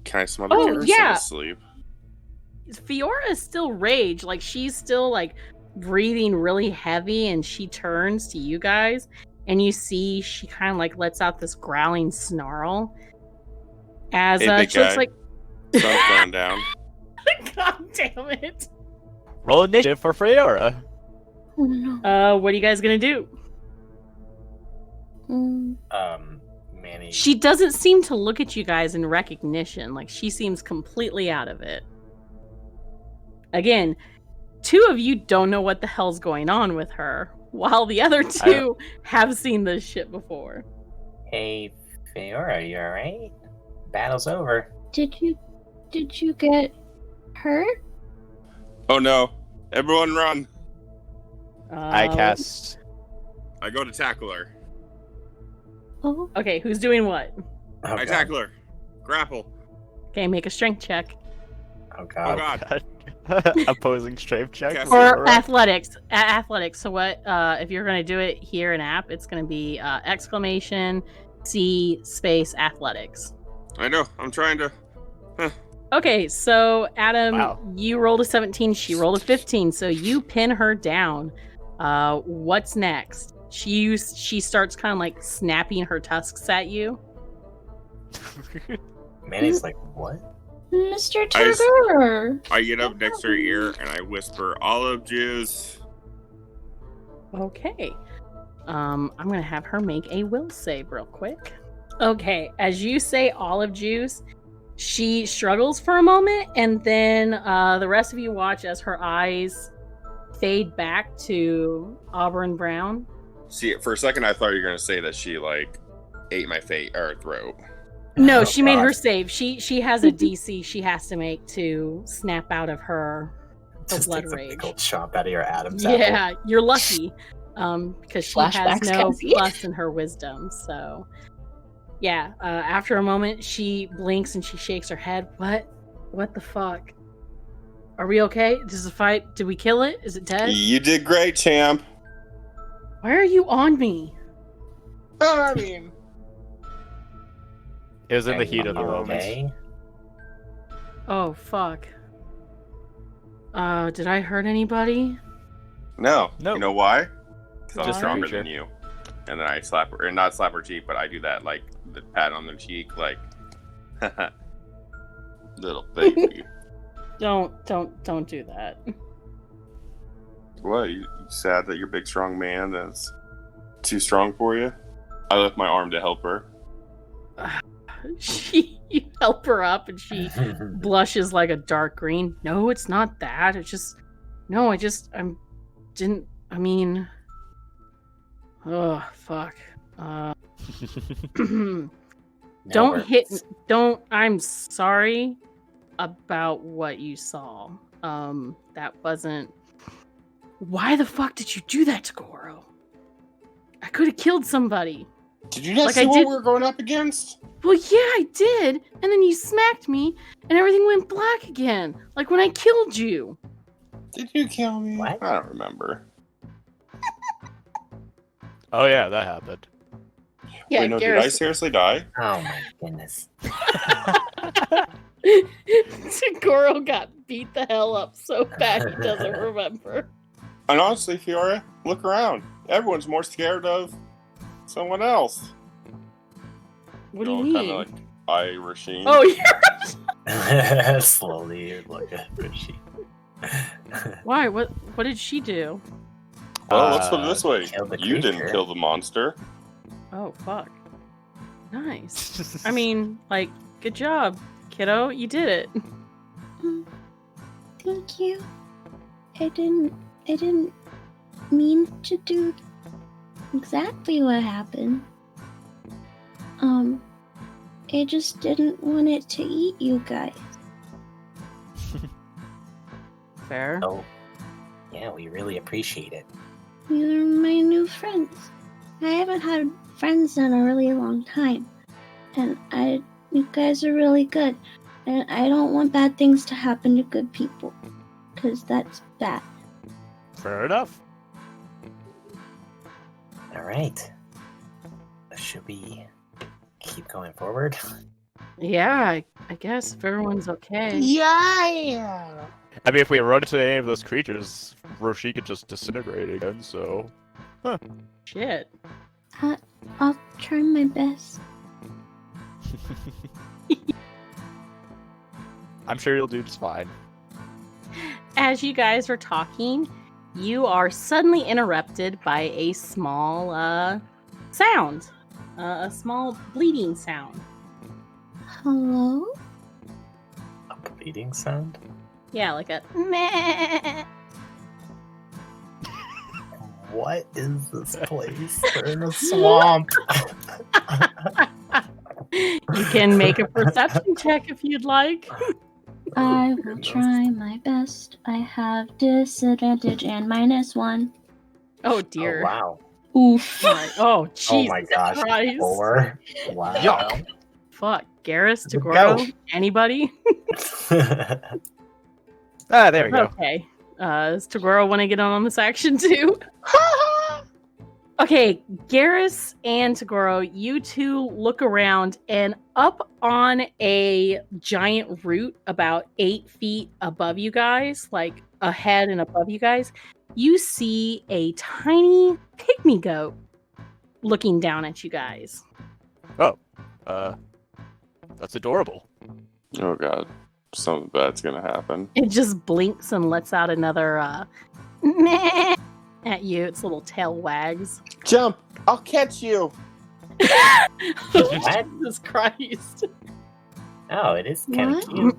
H: Can I smother
A: Oh,
H: Garrison
A: yeah.
H: to sleep?
A: Fiora is still rage. She's still
B: breathing really heavy, and she turns to you guys, and you see she kind of like lets out this growling snarl as
H: Hey, big
B: she looks
H: guy.
B: like.
H: Sun's going down.
B: God damn it!
F: Roll initiative for Freya.
C: Oh no.
B: What are you guys gonna do?
G: Manny.
B: She doesn't seem to look at you guys in recognition. Like, she seems completely out of it. Again, 2 of you don't know what the hell's going on with her, while the other 2 have seen this shit before.
G: Hey, Feora, you alright? Battle's over.
C: Did you get hurt?
H: Oh no! Everyone run!
F: I cast.
H: I go to tackle her.
C: Oh.
B: Okay, who's doing what?
G: Oh,
H: I
G: God.
H: tackle her. Grapple.
B: Okay, make a strength check.
G: Oh
H: Oh
G: God.
H: god.
F: Opposing strength check.
H: Cast-
B: Or
F: Freya.
B: athletics. Athletics. So what, if you're going to do it here in app, it's going to be exclamation C space athletics.
H: I know. I'm trying to.
B: Okay, so Adam,
F: Wow.
B: you rolled a 17, she rolled a 15, so you pin her down. What's next? She starts kind of like snapping her tusks at you.
G: Manny's like, what?
C: Mr.
H: I s-
C: Turger.
H: I get up next to her ear and I whisper, "Olive juice."
B: Okay. I'm gonna have her make a will save real quick. Okay, as you say olive juice, she struggles for a moment, and then the rest of you watch as her eyes fade back to auburn brown.
H: See, for a second, I thought you were gonna say that she like ate my throat.
B: No,
G: Oh,
B: she made her
G: God.
B: save. She has a DC she has to make to snap out of her
G: Just
B: blood
G: takes a
B: rage.
G: big old chomp out of your Adam's apple.
B: Yeah, you're lucky. Because she has
C: Flashbacks,
B: no
C: Cassie.
B: plus in her wisdom. So, yeah. After a moment, she blinks and she shakes her head. What the fuck? Are we okay? Does the fight? Did we kill it? Is it dead?
H: You did great, champ.
B: Why are you on me?
H: I mean,
F: It was in the
G: Are
F: heat of the
G: you
F: moment.
G: okay?
B: Oh fuck. Did I hurt anybody?
H: no.
F: No.
H: You know why? Because I'm
B: Just
H: stronger
F: creature.
H: than you. And then I slap her, or not slap her cheek, but I do that like the pat on the cheek, like little baby.
B: Don't do that.
H: What? You sad that your big strong man that's too strong for you? I lift my arm to help her.
B: You help her up and she blushes like a dark green. No, it's not that. It's just oh fuck.
G: No,
B: I'm sorry about what you saw. That wasn't. Why the fuck did you do that to Goro? I could have killed somebody.
H: Did you not
B: Like
H: see
B: I
H: what
B: did-
H: we were going up against?
B: Well, yeah, I did. And then you smacked me, and everything went black again. Like when I killed you.
H: Did you kill me?
G: What?
H: I don't remember.
F: Oh yeah, that happened.
B: Yeah,
H: Wait, no, did I seriously die?
G: Oh my goodness.
B: Goro got beat the hell up so bad he doesn't remember.
H: And honestly, Fiora, look around. Everyone's more scared of someone else.
B: What do you
H: Kinda
B: mean?
H: like Irishing.
B: Oh, you're
G: Slowly, you look at Rishi.
B: why? What did she do?
H: Well, let's put it this way.
G: Kill the
H: You didn't
G: creature.
H: kill the monster.
B: Oh fuck. Nice. I mean, like, good job, kiddo. You did it.
C: Thank you. I didn't mean to do exactly what happened. I just didn't want it to eat you guys.
B: Fair.
G: Oh, yeah, we really appreciate it.
C: You're my new friends. I haven't had friends in a really long time. And you guys are really good. And I don't want bad things to happen to good people. Because that's bad.
F: Fair enough.
G: All right. Should we keep going forward?
B: Yeah, I guess if everyone's okay.
F: I mean, if we run into any of those creatures, Roshi could just disintegrate again, so... Huh.
B: Shit.
C: I'll try my best.
F: I'm sure you'll do just fine.
B: As you guys are talking, you are suddenly interrupted by a small sound. A small bleeding sound.
C: Hello?
G: A bleeding sound?
B: Yeah, like a meh.
G: What is this place? We're in a swamp.
B: You can make a perception check if you'd like.
C: I will try my best. I have disadvantage and -1.
B: Oh
G: Oh,
B: dear.
G: wow.
C: Oof.
B: Oh, Jesus
G: Oh my gosh.
B: Christ.
G: 4? Wow.
F: Yuck.
B: Fuck. Garrus,
G: Go.
B: Tagoro, anybody?
F: Ah, there we go.
B: Okay. Does Tagoro want to get on this action too? Okay, Garrus and Tagoro, you two look around, and up on a giant root about 8 feet above you guys, like ahead and above you guys, you see a tiny pygmy goat looking down at you guys.
F: That's adorable.
H: Oh god, something bad's gonna happen.
B: It just blinks and lets out another meh at you. Its little tail wags.
H: Jump! I'll catch you!
G: What?
B: Jesus Christ.
G: Oh, it is kind
C: What?
G: of cute.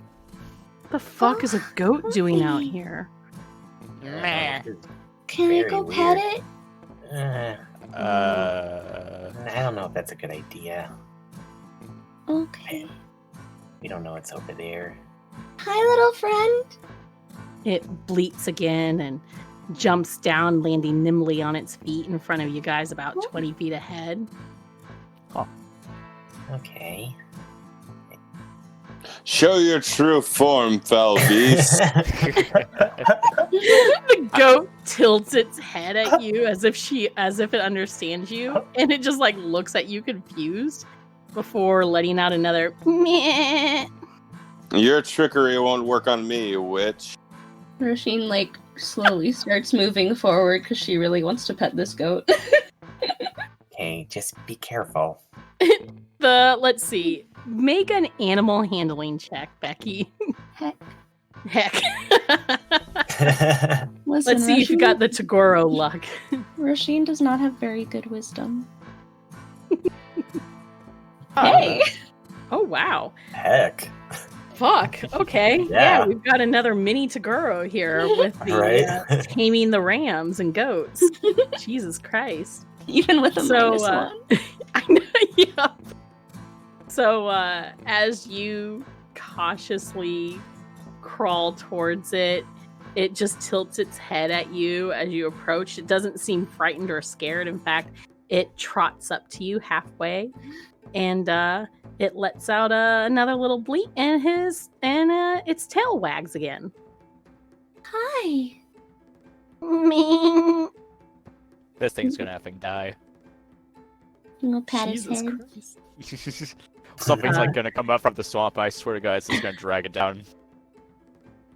B: The fuck is a goat doing out here?
F: Meh.
C: Can
G: Very
C: I go
G: weird.
C: pet it?
G: I don't know if that's a good idea.
C: Okay.
G: We don't know what's over there.
C: Hi, little friend.
B: It bleats again and jumps down, landing nimbly on its feet in front of you guys about 20 feet ahead.
G: Okay.
H: Show your true form, foul beast.
B: The goat tilts its head at you as if it understands you, and it just like looks at you confused before letting out another meh.
H: Your trickery won't work on me, witch.
C: Roisin, like, slowly starts moving forward because she really wants to pet this goat.
G: Okay, just be careful.
B: Let's see. Make an animal handling check, Becky.
C: Heck. Listen,
B: Let's see if you got the Tagoro luck.
C: Roisin does not have very good wisdom.
F: Ah,
C: Hey!
B: Oh, wow.
G: Heck.
B: Fuck. Okay.
G: Yeah.
B: We've got another mini Tagoro here with the
G: Right?
B: taming the rams and goats. Jesus Christ.
C: Even with a -1.
B: I know. Yeah. So as you cautiously crawl towards it, it just tilts its head at you as you approach. It doesn't seem frightened or scared. In fact, it trots up to you halfway, and it lets out another little bleat, and its tail wags again.
C: Hi.
B: Me.
F: This thing's gonna effing die.
C: I'm gonna pat his
B: Jesus
C: head.
B: Christ.
F: Something's like gonna come up from the swamp. I swear to God, it's just gonna drag it down.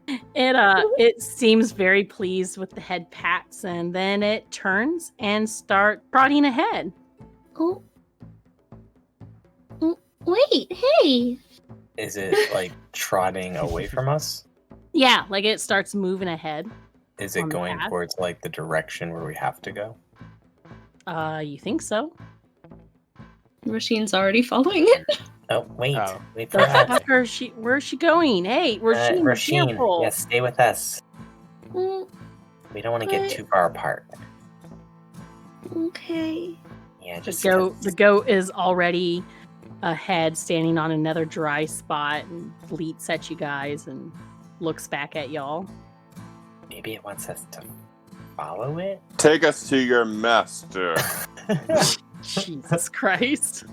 B: It seems very pleased with the head pats, and then it turns and start trotting ahead.
C: Oh. Wait, hey!
G: Is it like trotting away from us?
B: Yeah, like it starts moving ahead.
G: Is it
B: On the
G: going
B: path?
G: towards like the direction where we have to go?
B: You think so?
C: Roisin's already following it.
G: Oh, wait.
F: Oh.
G: Wait for
B: The
G: us.
B: fuck where's she going? Hey, Rasheen, be
G: Rasheen,
B: careful.
G: yes, stay with us.
C: Mm,
G: We don't want to get
C: But-
G: too far apart.
C: okay.
G: Yeah,
B: The
G: just
B: goat is already ahead, standing on another dry spot, and bleats at you guys and looks back at y'all.
G: maybe it wants us to follow it.
H: Take us to your master.
B: Jesus Christ.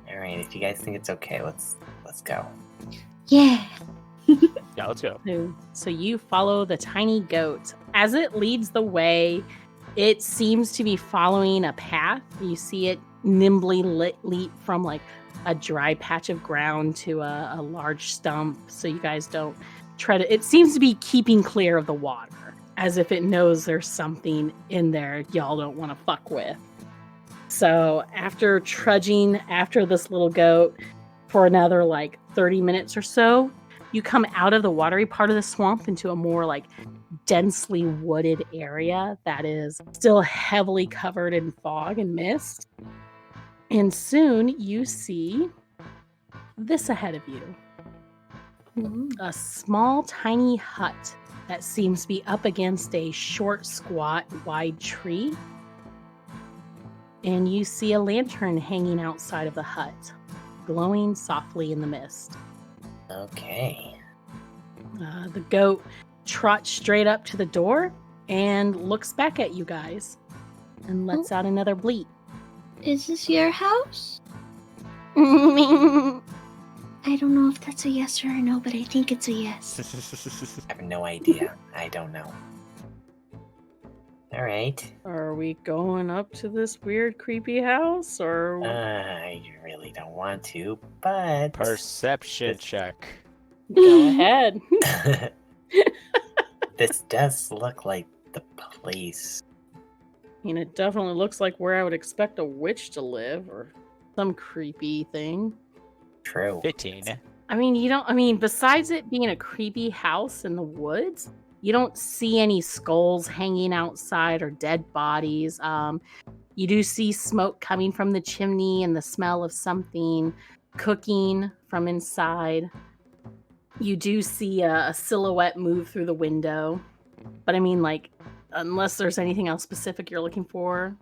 G: All right, if you guys think it's okay, let's go.
C: Yeah.
F: Yeah, let's go.
B: So you follow the tiny goat. As it leads the way, it seems to be following a path. You see it nimbly leap from like a dry patch of ground to a large stump, so you guys don't tread it. It seems to be keeping clear of the water as if it knows there's something in there y'all don't want to fuck with. So after trudging after this little goat for another 30 minutes or so, you come out of the watery part of the swamp into a more densely wooded area that is still heavily covered in fog and mist. And soon you see this ahead of you. A small, tiny hut that seems to be up against a short, squat, wide tree. And you see a lantern hanging outside of the hut, glowing softly in the mist.
G: Okay.
B: The goat trots straight up to the door and looks back at you guys and lets out another bleat.
C: Is this your house?
I: I
C: I don't know if that's a yes or a no, but I think it's a yes.
G: I have no idea. I don't know. All right.
B: Are we going up to this weird, creepy house, or?
G: I really don't want to, but
F: Perception check.
B: Go ahead.
G: this does look like the place.
B: I mean, it definitely looks like where I would expect a witch to live, or some creepy thing.
G: True.
F: 15.
B: Besides it being a creepy house in the woods, you don't see any skulls hanging outside or dead bodies. You do see smoke coming from the chimney and the smell of something cooking from inside. You do see a silhouette move through the window. But unless there's anything else specific you're looking for,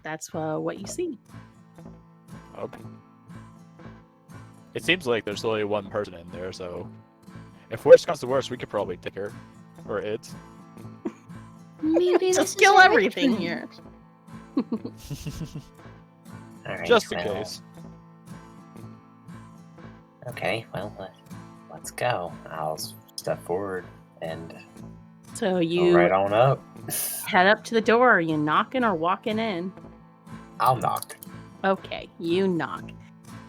B: that's what you see.
F: Okay. It seems like there's only one person in there, so if worst comes to worst, we could probably take her. Or it.
C: Maybe
B: Just kill everything here.
G: All right,
F: Just in case.
G: Okay, well, let's go. I'll step forward and
B: So
G: go
B: you
G: right on up.
B: head up to the door. Are you knocking or walking in?
G: I'll knock.
B: Okay, you knock.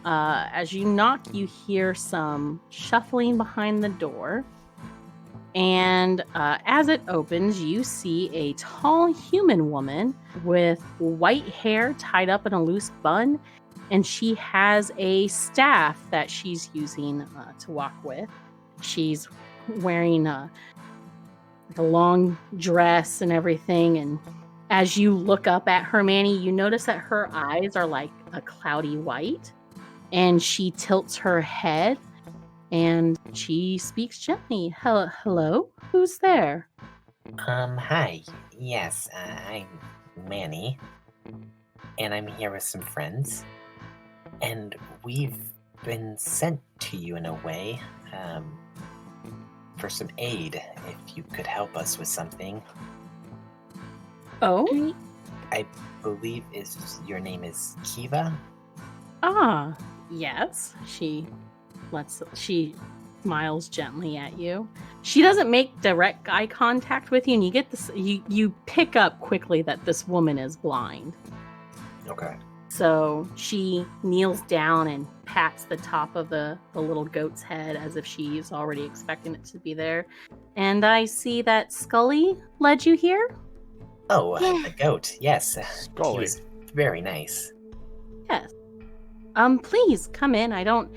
B: As you knock, you hear some shuffling behind the door. And as it opens, you see a tall human woman with white hair tied up in a loose bun. And she has a staff that she's using to walk with. She's wearing a long dress and everything. And as you look up at her, Manny, you notice that her eyes are like a cloudy white. And she tilts her head and she speaks gently. Hello? Who's there?
G: Hi. Yes, I'm Manny. And I'm here with some friends. And we've been sent to you in a way, for some aid, if you could help us with something.
B: Oh?
G: I believe your name is Kiva?
B: Ah, yes. She smiles gently at you. She doesn't make direct eye contact with you, and you get this. You pick up quickly that this woman is blind.
G: Okay.
B: So she kneels down and pats the top of the little goat's head as if she's already expecting it to be there. And I see that Scully led you here?
G: Oh, the goat. Yes.
F: Scully.
G: He was very nice.
B: Yes. Please come in. I don't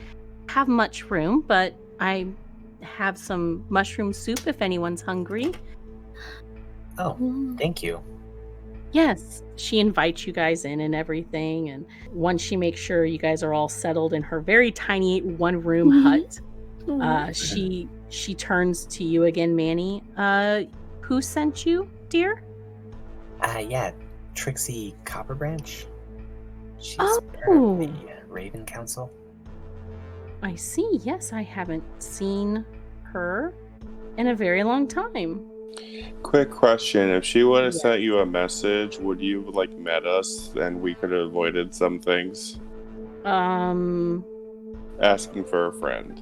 B: have much room, but I have some mushroom soup if anyone's hungry.
G: Oh, thank you.
B: Yes, she invites you guys in and everything. And once she makes sure you guys are all settled in her very tiny one-room hut, she turns to you again, Manny. Who sent you, dear?
G: Yeah, Trixie Copperbranch. She's
B: Oh.
G: part of the Raven Council.
B: I see. Yes, I haven't seen her in a very long time.
H: Quick question. If she would have sent you a message, would you have met us and we could have avoided some things? Asking for a friend.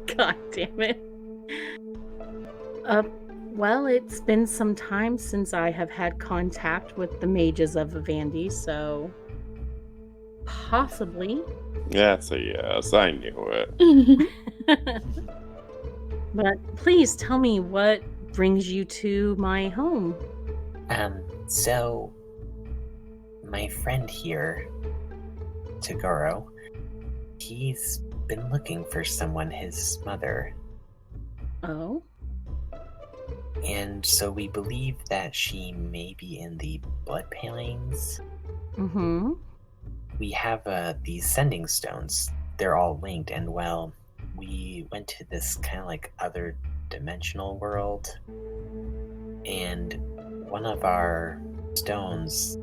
B: God damn it. Well, it's been some time since I have had contact with the mages of Vivendi, so possibly.
H: That's a yes. I knew it.
B: But please tell me, what
A: brings you to my home?
G: So my friend here, Tagoro, he's been looking for someone, his mother.
A: Oh?
G: And so we believe that she may be in the blood palings.
A: Mm-hmm.
G: We have these sending stones. They're all linked, and well, we went to this kind of like other dimensional world, and one of our stones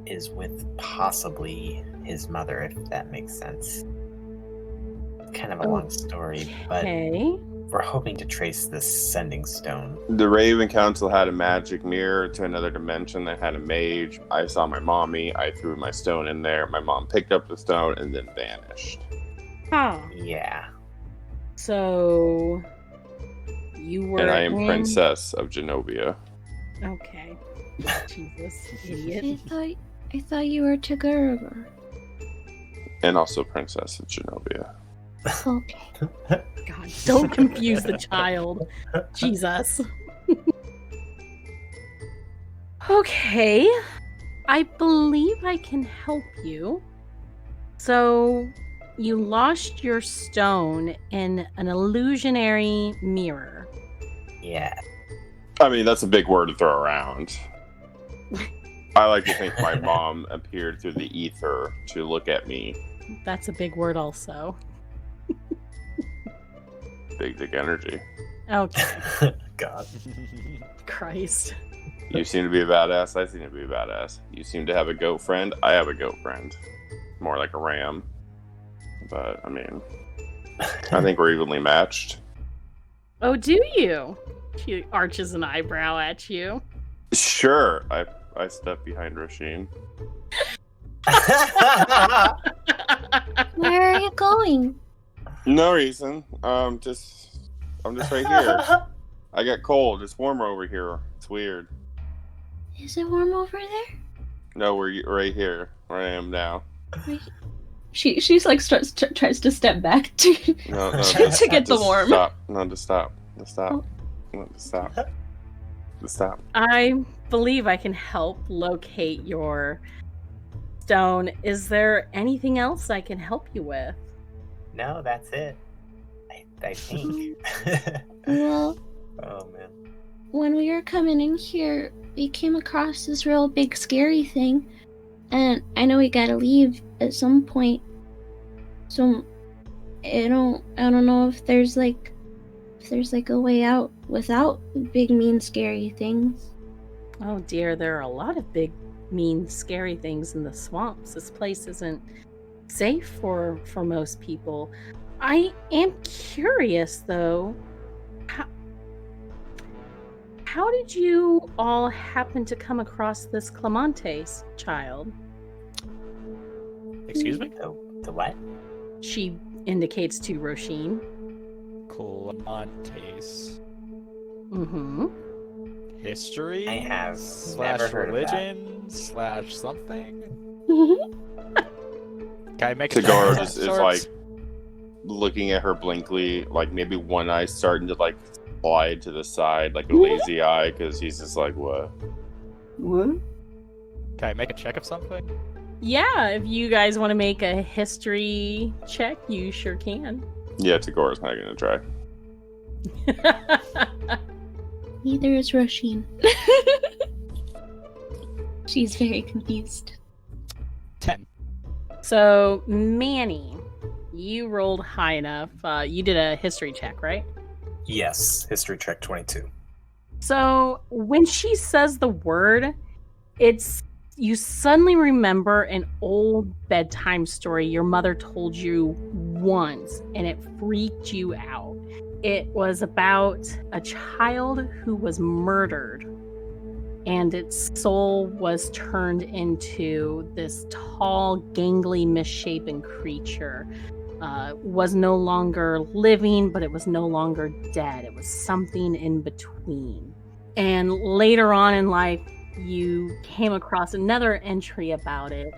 G: is with possibly his mother, if that makes sense. Kind of a long story, but
A: Okay.
G: we're hoping to trace this sending stone.
H: The Raven Council had a magic mirror to another dimension that had a mage. I saw my mommy. I threw my stone in there. My mom picked up the stone and then vanished.
A: Huh.
G: Yeah.
A: So you were
H: And I am
A: in...
H: Princess of Genovia.
A: Okay. Jesus, idiot.
C: I thought you were Tagoro.
H: And also Princess of Genovia.
C: Okay.
A: God, don't confuse the child. Jesus. Okay. I believe I can help you. So, you lost your stone in an illusionary mirror.
G: Yeah.
H: I mean, that's a big word to throw around. I like to think my mom appeared through the ether to look at me.
A: That's a big word also.
H: Big dick energy.
A: Okay.
G: God.
A: Christ.
H: You seem to be a badass. I seem to be a badass. You seem to have a goat friend. I have a goat friend. More like a ram. But, I mean, I think we're evenly matched.
A: Oh, do you? She arches an eyebrow at you.
H: Sure. I step behind Roisin.
C: Where are you going?
H: No reason. I'm just right here. I got cold. It's warmer over here. It's weird.
C: Is it warm over there?
H: No, we're right here, where I am now.
C: She's like tries to step back to
H: No,
C: to get the warm.
H: Stop. No, just stop. Just stop.
C: Oh.
H: No, just stop. Just stop.
A: I believe I can help locate your stone. Is there anything else I can help you with?
G: No, that's it. I think.
C: Well,
G: Oh, man.
C: when we were coming in here, we came across this real big scary thing, and I know we gotta leave at some point. So I don't know if there's like a way out without big mean scary things.
A: Oh dear, there are a lot of big, mean, scary things in the swamps. This place isn't safe for most people. I am curious, though. How did you all happen to come across this Clemente's child?
F: Excuse me?
G: The what?
A: She indicates to Roisin.
F: Clemente's
A: Mm-hmm.
F: history?
G: I have
F: slash
G: never heard of that.
F: religion slash something? Can I make a
H: Tagoro
F: check of
H: just is
F: sorts?
H: like looking at her blankly, like maybe one eye starting to like slide to the side, like a lazy eye, because he's just like, what?
B: What?
F: Can I make a check of something?
A: Yeah, if you guys want to make a history check, you sure can.
H: Yeah, Tagoro's not gonna try.
C: Neither is Roisin. She's very confused.
F: 10.
A: So, Manny, you rolled high enough. You did a history check, right?
G: Yes, history check 22.
A: So, when she says the word, you suddenly remember an old bedtime story your mother told you once, and it freaked you out. It was about a child who was murdered, and its soul was turned into this tall, gangly, misshapen creature. Was no longer living, but it was no longer dead. It was something in between. And later on in life, you came across another entry about it.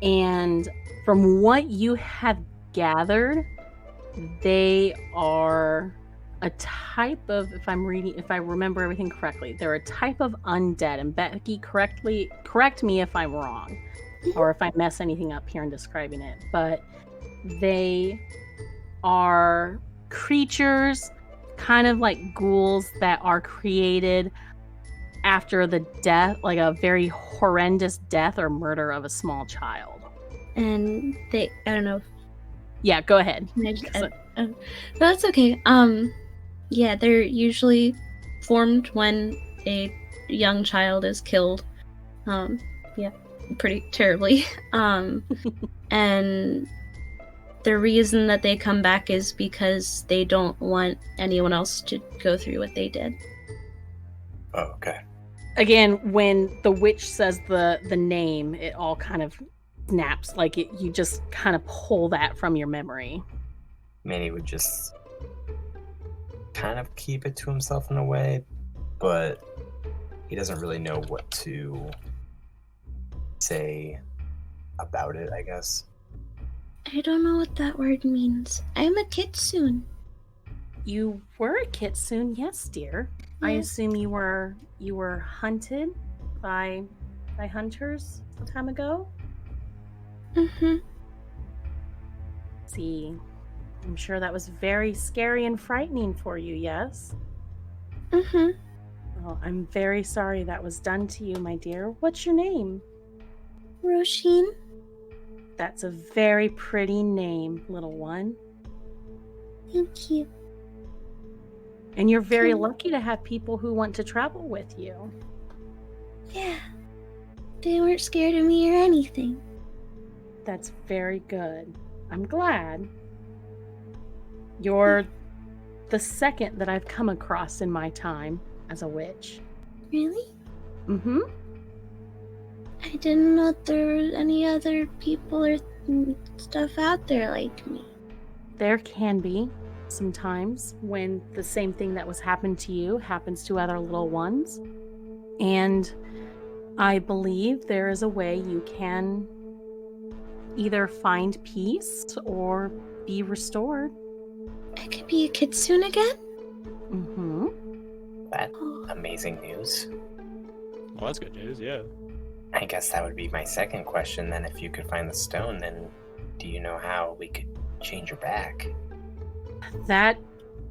A: And from what you have gathered, they are a type of, if I remember everything correctly, they're a type of undead. And Becky, correct me if I'm wrong, or if I mess anything up here in describing it. But they are creatures, kind of like ghouls, that are created after the death, like a very horrendous death or murder of a small child.
C: And I don't know.
A: Yeah, go ahead.
C: No, that's okay. Yeah, they're usually formed when a young child is killed. Yeah, pretty terribly. And the reason that they come back is because they don't want anyone else to go through what they did.
G: Oh, okay.
A: Again, when the witch says the name, it all kind of snaps. Like you just kind of pull that from your memory.
G: Manny would just kind of keep it to himself in a way, but he doesn't really know what to say about it, I guess.
C: I don't know what that word means. I'm a kitsune.
A: You were a kitsune, yes, dear. I assume you were hunted by hunters some time ago?
C: Mm-hmm.
A: See, I'm sure that was very scary and frightening for you, yes?
C: Mm-hmm.
A: Well, I'm very sorry that was done to you, my dear. What's your name?
C: Roisin.
A: That's a very pretty name, little one.
C: Thank you.
A: And you're very lucky to have people who want to travel with you.
C: Yeah. They weren't scared of me or anything.
A: That's very good. I'm glad. You're the second that I've come across in my time as a witch.
C: Really?
A: Mm-hmm.
C: I didn't know there were any other people or stuff out there like me.
A: There can be sometimes when the same thing that was happened to you happens to other little ones. And I believe there is a way you can either find peace or be restored.
C: I could be a kitsune again?
A: Mm-hmm.
G: That's amazing news.
F: Well, that's good news, yeah.
G: I guess that would be my second question then. If you could find the stone, then do you know how we could change her back?
A: That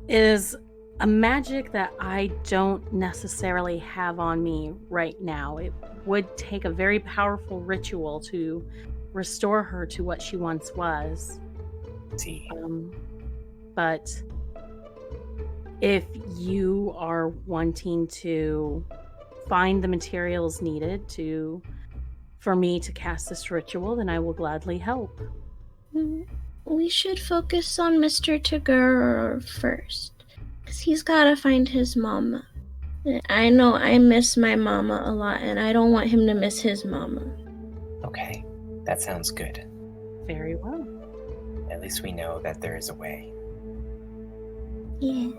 A: is a magic that I don't necessarily have on me right now. It would take a very powerful ritual to restore her to what she once was.
G: See.
A: But if you are wanting to find the materials needed for me to cast this ritual, then I will gladly help.
C: We should focus on Mr. Tagore first, because he's gotta find his mama. I know I miss my mama a lot, and I don't want him to miss his mama.
G: Okay, that sounds good.
A: Very well.
G: At least we know that there is a way.
C: Yeah.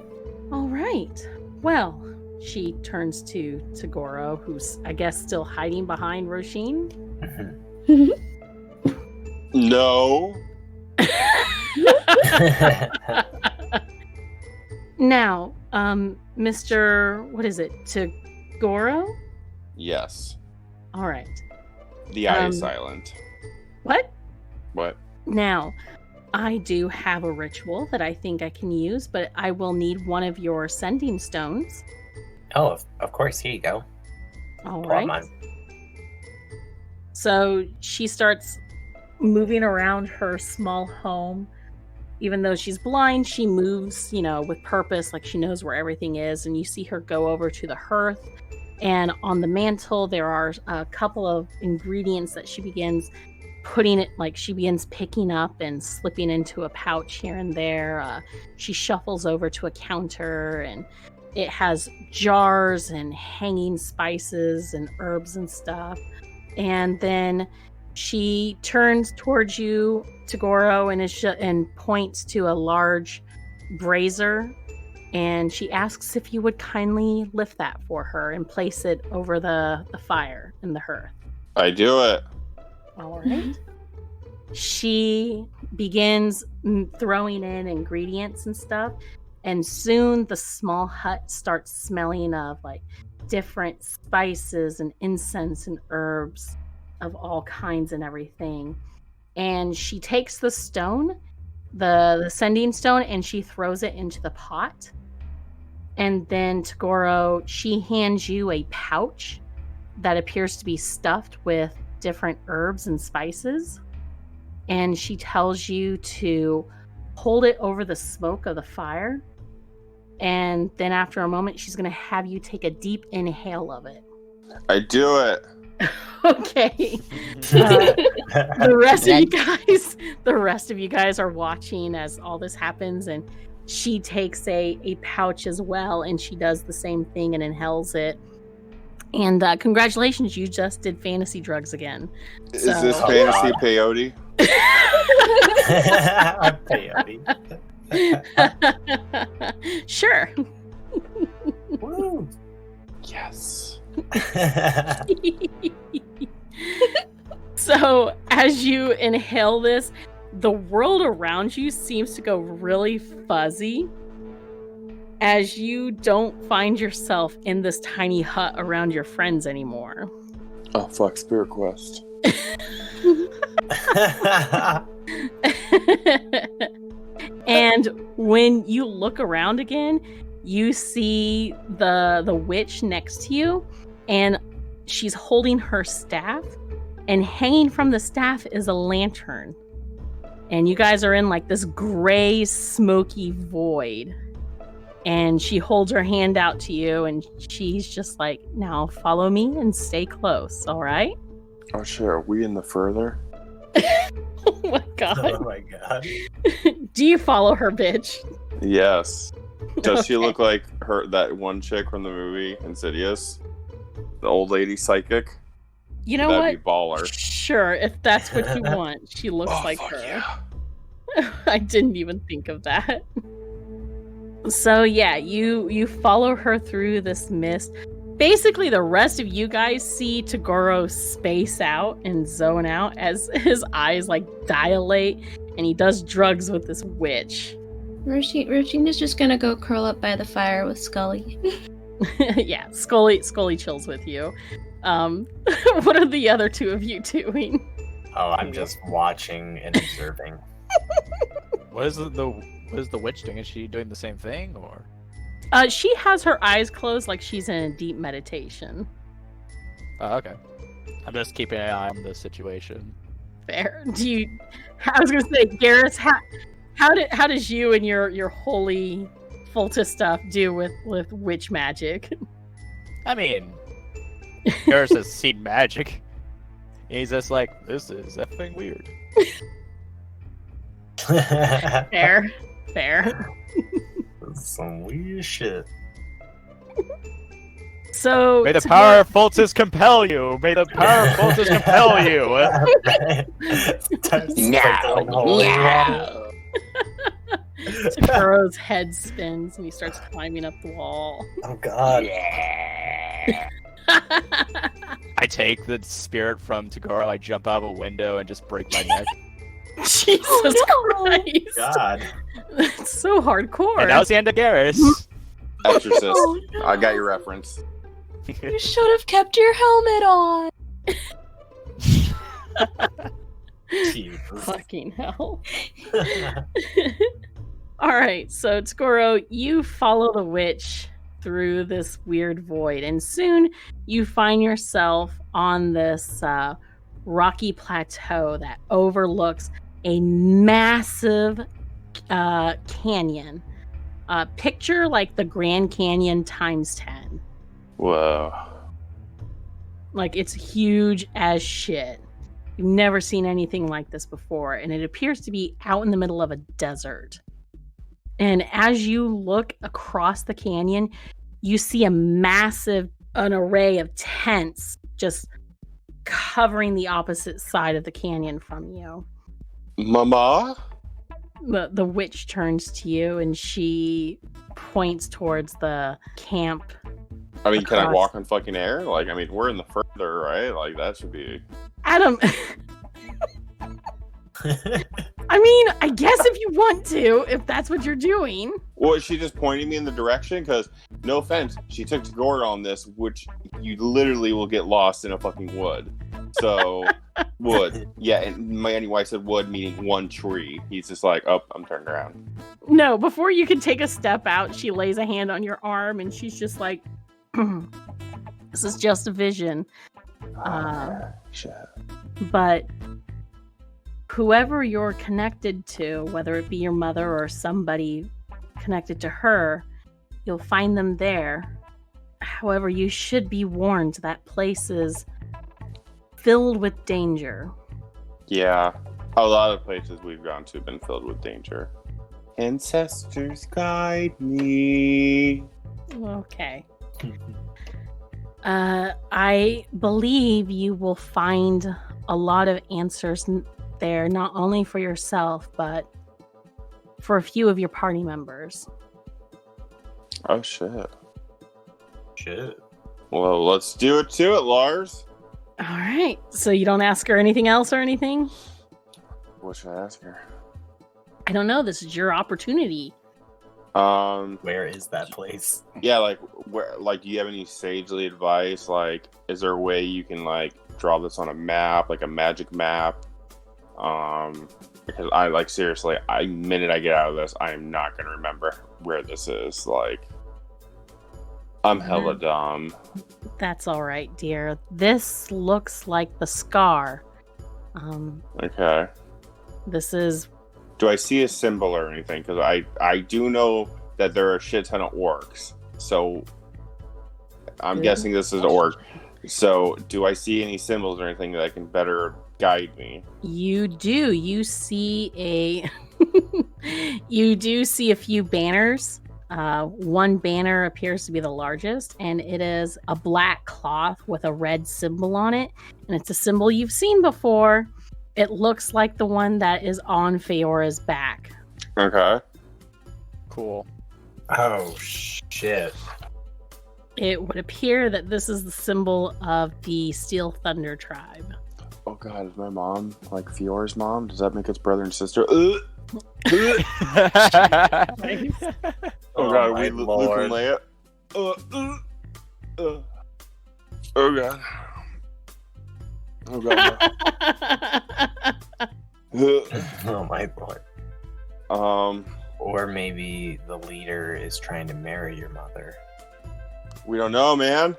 A: All right. Well, she turns to Goro, who's, I guess, still hiding behind Roisin.
H: No.
A: Now, Mr. What is it? Tagoro?
H: Yes.
A: All right.
H: The eye is silent.
A: What?
H: What?
A: Now, I do have a ritual that I think I can use, but I will need one of your sending stones.
G: Oh, of course. Here you go.
A: All
G: Pull
A: right.
G: out mine.
A: So she starts moving around her small home. Even though she's blind, she moves, with purpose, like she knows where everything is. And you see her go over to the hearth. And on the mantle, there are a couple of ingredients that she begins picking up and slipping into a pouch here and there. She shuffles over to a counter, and it has jars and hanging spices and herbs and stuff. And then she turns towards you, Tagoro, and points to a large brazier. And she asks if you would kindly lift that for her and place it over the fire in the hearth.
H: I do it.
A: All right. She begins throwing in ingredients and stuff. And soon the small hut starts smelling of like different spices and incense and herbs of all kinds and everything. And she takes the stone, the sending stone, and she throws it into the pot. And then Tagoro, she hands you a pouch that appears to be stuffed with different herbs and spices. And she tells you to hold it over the smoke of the fire. And then after a moment, she's going to have you take a deep inhale of it.
H: I do it.
A: Okay. The rest of you guys are watching as all this happens, and she takes a pouch as well, and she does the same thing and inhales it. And congratulations, you just did fantasy drugs again.
H: Is this fantasy peyote?
G: Peyote.
A: Sure.
G: Woo.
H: Yes.
A: So as you inhale this, the world around you seems to go really fuzzy as you don't find yourself in this tiny hut around your friends anymore.
H: Oh, fuck, Spirit Quest.
A: And when you look around again, you see the witch next to you, and she's holding her staff, and hanging from the staff is a lantern. And you guys are in like this gray, smoky void. And she holds her hand out to you, and she's just like, now follow me and stay close, all right?
H: Oh, shit, are we in the further?
A: Oh my god.
G: Oh my god.
A: Do you follow her, bitch?
H: Yes. Does she
A: Okay.
H: look like that one chick from the movie Insidious? The old lady psychic?
A: You know
H: That'd
A: what?
H: be baller.
A: Sure, if that's what you want. She looks like
H: fuck
A: her.
H: Yeah.
A: I didn't even think of that. So yeah, you follow her through this mist. Basically, the rest of you guys see Tagoro space out and zone out as his eyes like dilate, and he does drugs with this witch.
C: Roisin is just gonna go curl up by the fire with Scully.
A: Yeah, Scully chills with you. What are the other two of you doing?
G: Oh, I'm just watching and observing.
F: What is the witch doing? Is she doing the same thing, or?
A: She has her eyes closed like she's in a deep meditation.
F: Oh, okay. I'm just keeping an eye on the situation.
A: Fair. I was gonna say, Garrus, how does you and your holy Fulta stuff do with witch magic?
F: I mean, Garrus has seen magic. He's just like, this is effing weird.
A: Fair.
G: Some weird shit.
A: So
F: May the power of Fultus compel you. May the power of Fultus compel you.
G: No.
A: Takuro's head spins and he starts climbing up the wall.
G: Oh god.
F: I take the spirit from Tagoro, I jump out of a window and just break my neck.
A: Jesus Christ.
G: God.
A: That's so hardcore.
F: And that was the end of Garrus.
H: Exorcist.
C: Oh, no.
H: I got your reference.
C: You should have kept your helmet on.
G: Jesus.
A: Fucking hell. Alright, so Tagoro, you follow the witch through this weird void, and soon you find yourself on this rocky plateau that overlooks a massive canyon. Picture like the Grand Canyon times 10.
H: Whoa.
A: Like, it's huge as shit. You've never seen anything like this before, and it appears to be out in the middle of a desert. And as you look across the canyon, you see an array of tents just covering the opposite side of the canyon from you.
H: Mama?
A: The witch turns to you and she points towards the camp.
H: I mean, can I
A: across-
H: walk on fucking air? Like, I mean, we're in the further, right? Like, that should be...
A: Adam, I mean, I guess if you want to, if that's what you're doing.
H: Well, is she just pointing me in the direction? Because, no offense, she took Tagore on this, which you literally will get lost in a fucking wood. So, wood. Yeah, and my wife said wood, meaning one tree. He's just like, oh, I'm turned around.
B: No, before you can take a step out, she lays a hand on your arm, and she's just like, this is just a vision.
H: Shit.
B: But whoever you're connected to, whether it be your mother or somebody connected to her, you'll find them there. However, you should be warned that place is filled with danger.
H: Yeah, a lot of places we've gone to have been filled with danger. Ancestors guide me.
B: Okay. I believe you will find a lot of answers there, not only for yourself, but for a few of your party members.
H: Oh, shit.
G: Shit.
H: Well, let's do it to it, Lars.
B: All right. So you don't ask her anything else or anything?
H: What should I ask her?
B: I don't know. This is your opportunity.
G: Where is that place?
H: Yeah, like, where? Like, do you have any sagely advice? Like, is there a way you can like draw this on a map, like a magic map? Because I like seriously, minute I get out of this, I am not gonna remember where this is. Like, I'm hella dumb.
B: That's all right, dear. This looks like the scar.
H: Okay.
B: This is.
H: Do I see a symbol or anything? Because I do know that there are a shit ton of orcs. So I'm guessing this is an orc. So do I see any symbols or anything that can better guide me?
B: You do. You see you do see a few banners. One banner appears to be the largest, and it is a black cloth with a red symbol on it. And it's a symbol you've seen before. It looks like the one that is on Feora's back.
H: Okay.
F: Cool.
G: Oh, shit.
B: It would appear that this is the symbol of the Steel Thunder tribe.
H: Oh god, is my mom like Fiora's mom? Does that make us brother and sister?
G: Oh
H: god,
G: my
H: we Luke and Leia. Oh god. Oh god.
G: Oh my lord. Or maybe the leader is trying to marry your mother.
H: We don't know, man.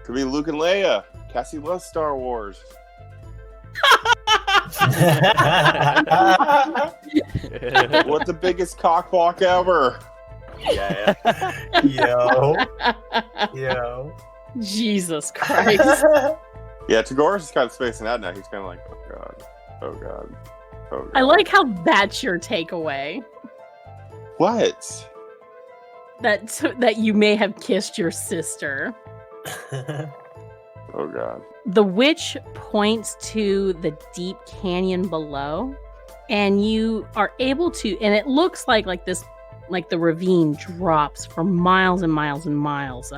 H: Could be Luke and Leia. Cassie loves Star Wars. What the biggest cockwalk ever?
G: Yeah. Yo.
B: Jesus Christ.
H: Yeah, Tagore's just kind of spacing out now. He's kind of like, oh god, oh god, oh god.
B: I like how that's your takeaway.
H: What?
B: That you may have kissed your sister.
H: Oh god.
B: The witch points to the deep canyon below, and you are able to, and it looks like this, like the ravine drops for miles and miles and miles.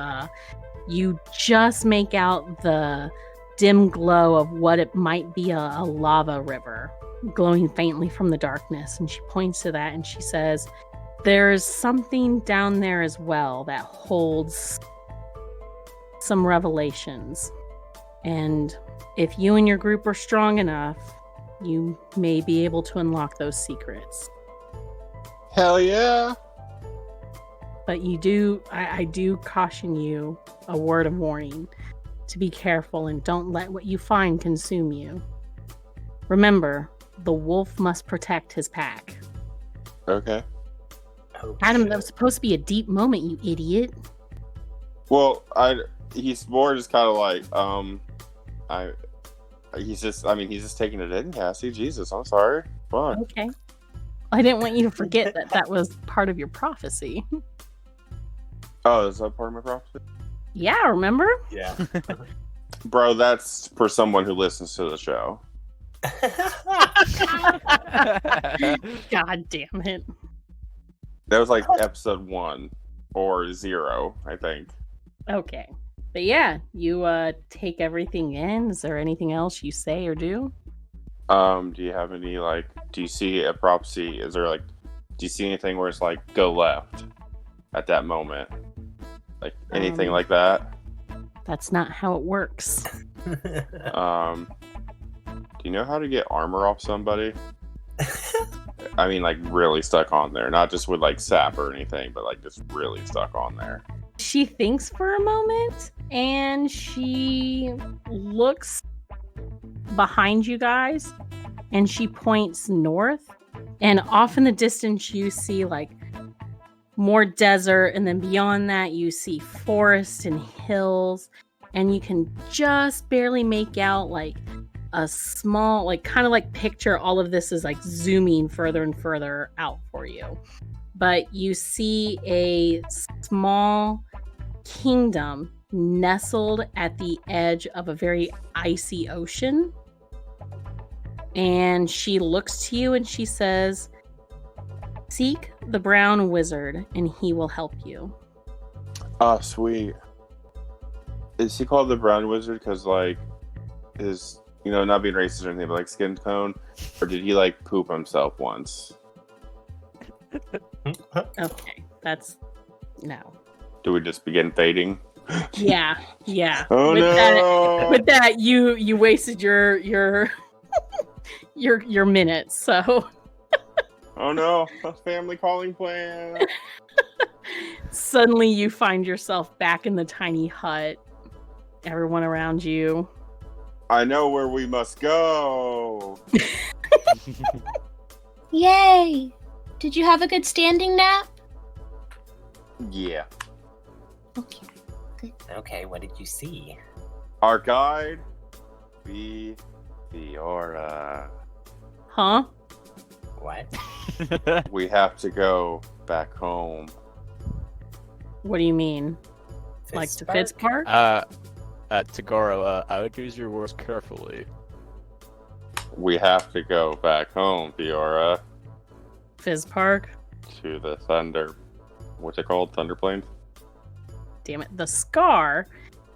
B: You just make out the dim glow of what it might be a lava river glowing faintly from the darkness, and she points to that and she says, there's something down there as well that holds some revelations. And if you and your group are strong enough, you may be able to unlock those secrets.
H: Hell yeah.
B: But I do caution you, a word of warning, to be careful and don't let what you find consume you. Remember, the wolf must protect his pack.
H: Okay.
G: Oh,
H: shit.
B: Adam, that was supposed to be a deep moment, you idiot.
H: Well, he's more just kind of like, he's just taking it in, Cassie. Jesus, I'm sorry. Fuck.
B: Okay. I didn't want you to forget that was part of your prophecy.
H: Oh, is that part of my prophecy?
B: Yeah, remember?
G: Yeah.
H: Bro, that's for someone who listens to the show.
B: God damn it.
H: That was like episode 1 or 0, I think.
B: Okay. But yeah, you take everything in. Is there anything else you say or do?
H: Do you have any, like, do you see a prophecy? Is there, like, Do you see anything where it's like, go left at that moment? Like, anything like that?
A: That's not how it works.
H: Do you know how to get armor off somebody? I mean, like, really stuck on there. Not just with, like, sap or anything, but, like, just really stuck on there.
A: She thinks for a moment, and she looks behind you guys, and she points north. And off in the distance, you see, like, more desert, and then beyond that, you see forest and hills, and you can just barely make out, like, a small, like, kind of like picture all of this is, like, zooming further and further out for you. But you see a small kingdom nestled at the edge of a very icy ocean. And she looks to you and she says, "Seek the brown wizard and he will help you."
H: Oh, sweet. Is he called the brown wizard because, like, his, not being racist or anything, but, like, skin tone? Or did he, like, poop himself once?
A: Okay, that's no.
H: Do we just begin fading?
A: Yeah.
H: Oh, no!
A: With that, you wasted your your minutes, so.
H: Oh no, a family calling plan.
A: Suddenly you find yourself back in the tiny hut. Everyone around you.
H: I know where we must go.
C: Yay! Did you have a good standing nap?
H: Yeah.
C: Okay. Good.
G: Okay, what did you see?
H: Our guide, Fiora.
A: Huh?
G: What?
H: We have to go back home.
A: What do you mean? Like to Fitz Park?
F: Tagoro, I would use your words carefully.
H: We have to go back home, Fiora.
A: Fizz Park?
H: To the Thunder. What's it called? Thunder Plane?
A: Damn it. The scar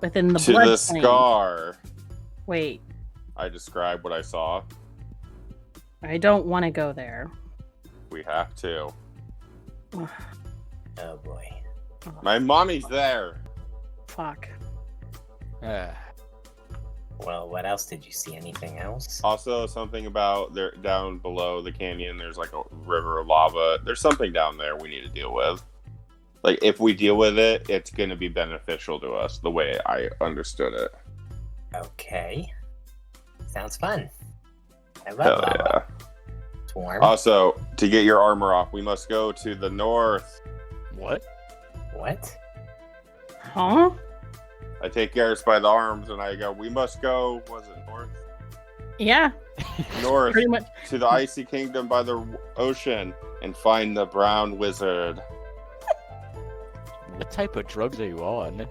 A: within the
H: to
A: blood
H: the
A: plane.
H: scar.
A: Wait.
H: I described what I saw.
A: I don't want to go there.
H: We have to.
G: Oh boy.
H: My mommy's there.
A: Fuck.
G: Well, what else did you see? Anything else?
H: Also, something about there down below the canyon, there's like a river of lava. There's something down there we need to deal with. Like, if we deal with it, it's going to be beneficial to us, the way I understood it.
G: Okay. Sounds fun. I love
H: Hell
G: lava.
H: yeah.
G: It's warm.
H: Also, to get your armor off, we must go to the north.
F: What?
G: What?
A: Huh?
H: I take Garrus by the arms and I go, we must go, was it north?
A: Yeah.
H: North
A: Pretty much.
H: to the icy kingdom by the ocean and find the brown wizard.
F: What type of drugs are you on?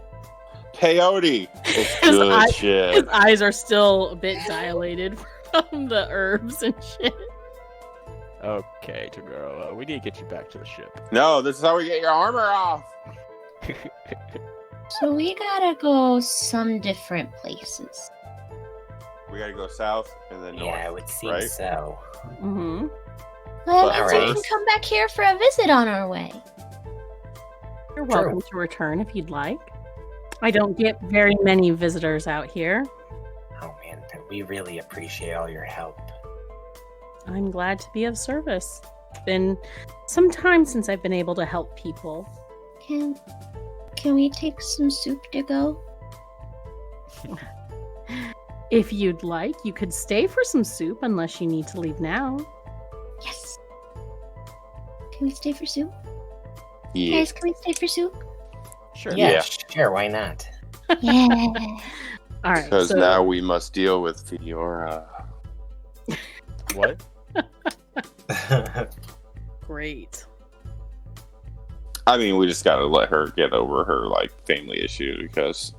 H: Peyote! It's good shit.
A: His eyes are still a bit dilated from the herbs and shit.
F: Okay, Tagoro, we need to get you back to the ship.
H: No, this is how we get your armor off!
C: So we gotta go some different places.
H: We gotta go south and then north.
G: Yeah, it would seem
H: right?
G: so.
A: Mm-hmm.
C: Well,
H: But
C: we can
H: first-
C: come back here for a visit on our way.
A: You're welcome to return if you'd like. I don't get very many visitors out here.
G: Oh man, we really appreciate all your help.
A: I'm glad to be of service. It's been some time since I've been able to help people.
C: Can we take some soup to go?
A: If you'd like, you could stay for some soup unless you need to leave now.
C: Yes. Can we stay for soup?
H: Yeah.
C: Guys, can we stay for soup?
F: Sure.
G: Yeah, sure, why not?
C: Yeah.
A: All right.
H: Because
A: So
H: now we must deal with Fiora.
F: What?
A: great.
H: I mean, we just gotta let her get over her, like, family issue because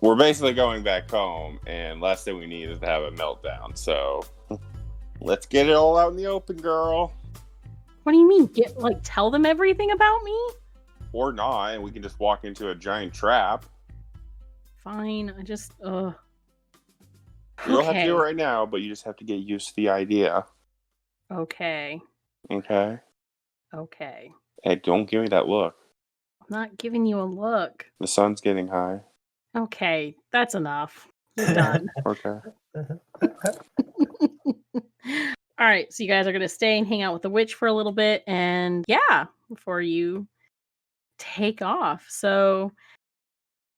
H: we're basically going back home and last thing we need is to have a meltdown. So let's get it all out in the open, girl.
A: What do you mean? Tell them everything about me?
H: Or not, and we can just walk into a giant trap.
A: Fine. I just
H: You don't have to do it right now, but you just have to get used to the idea.
A: Okay.
H: Okay?
B: Okay.
H: Hey, don't give me that look.
B: I'm not giving you a look.
H: The sun's getting high.
B: Okay, that's enough. You're done.
H: Okay.
B: All right, so you guys are going to stay and hang out with the witch for a little bit, and yeah, before you take off. So,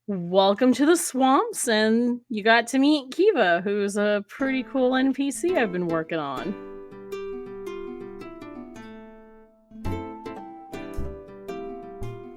B: welcome to the swamps, and you got to meet Kiva, who's a pretty cool NPC I've been working on.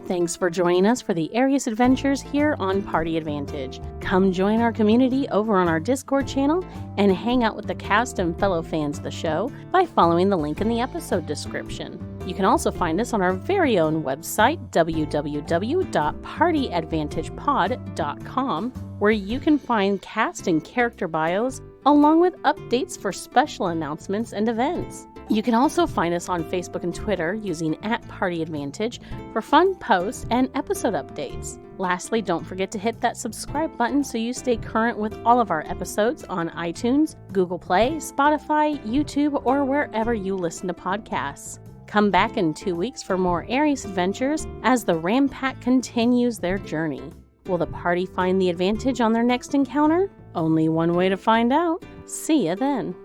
B: Thanks for joining us for the Arias Adventures here on Party Advantage. Come join our community over on our Discord channel and hang out with the cast and fellow fans of the show by following the link in the episode description. You can also find us on our very own website, www.partyadvantagepod.com, where you can find cast and character bios along with updates for special announcements and events. You can also find us on Facebook and Twitter using @PartyAdvantage for fun posts and episode updates. Lastly, don't forget to hit that subscribe button so you stay current with all of our episodes on iTunes, Google Play, Spotify, YouTube, or wherever you listen to podcasts. Come back in 2 weeks for more Arias Adventures as the Ram Pack continues their journey. Will the party find the advantage on their next encounter? Only one way to find out. See ya then.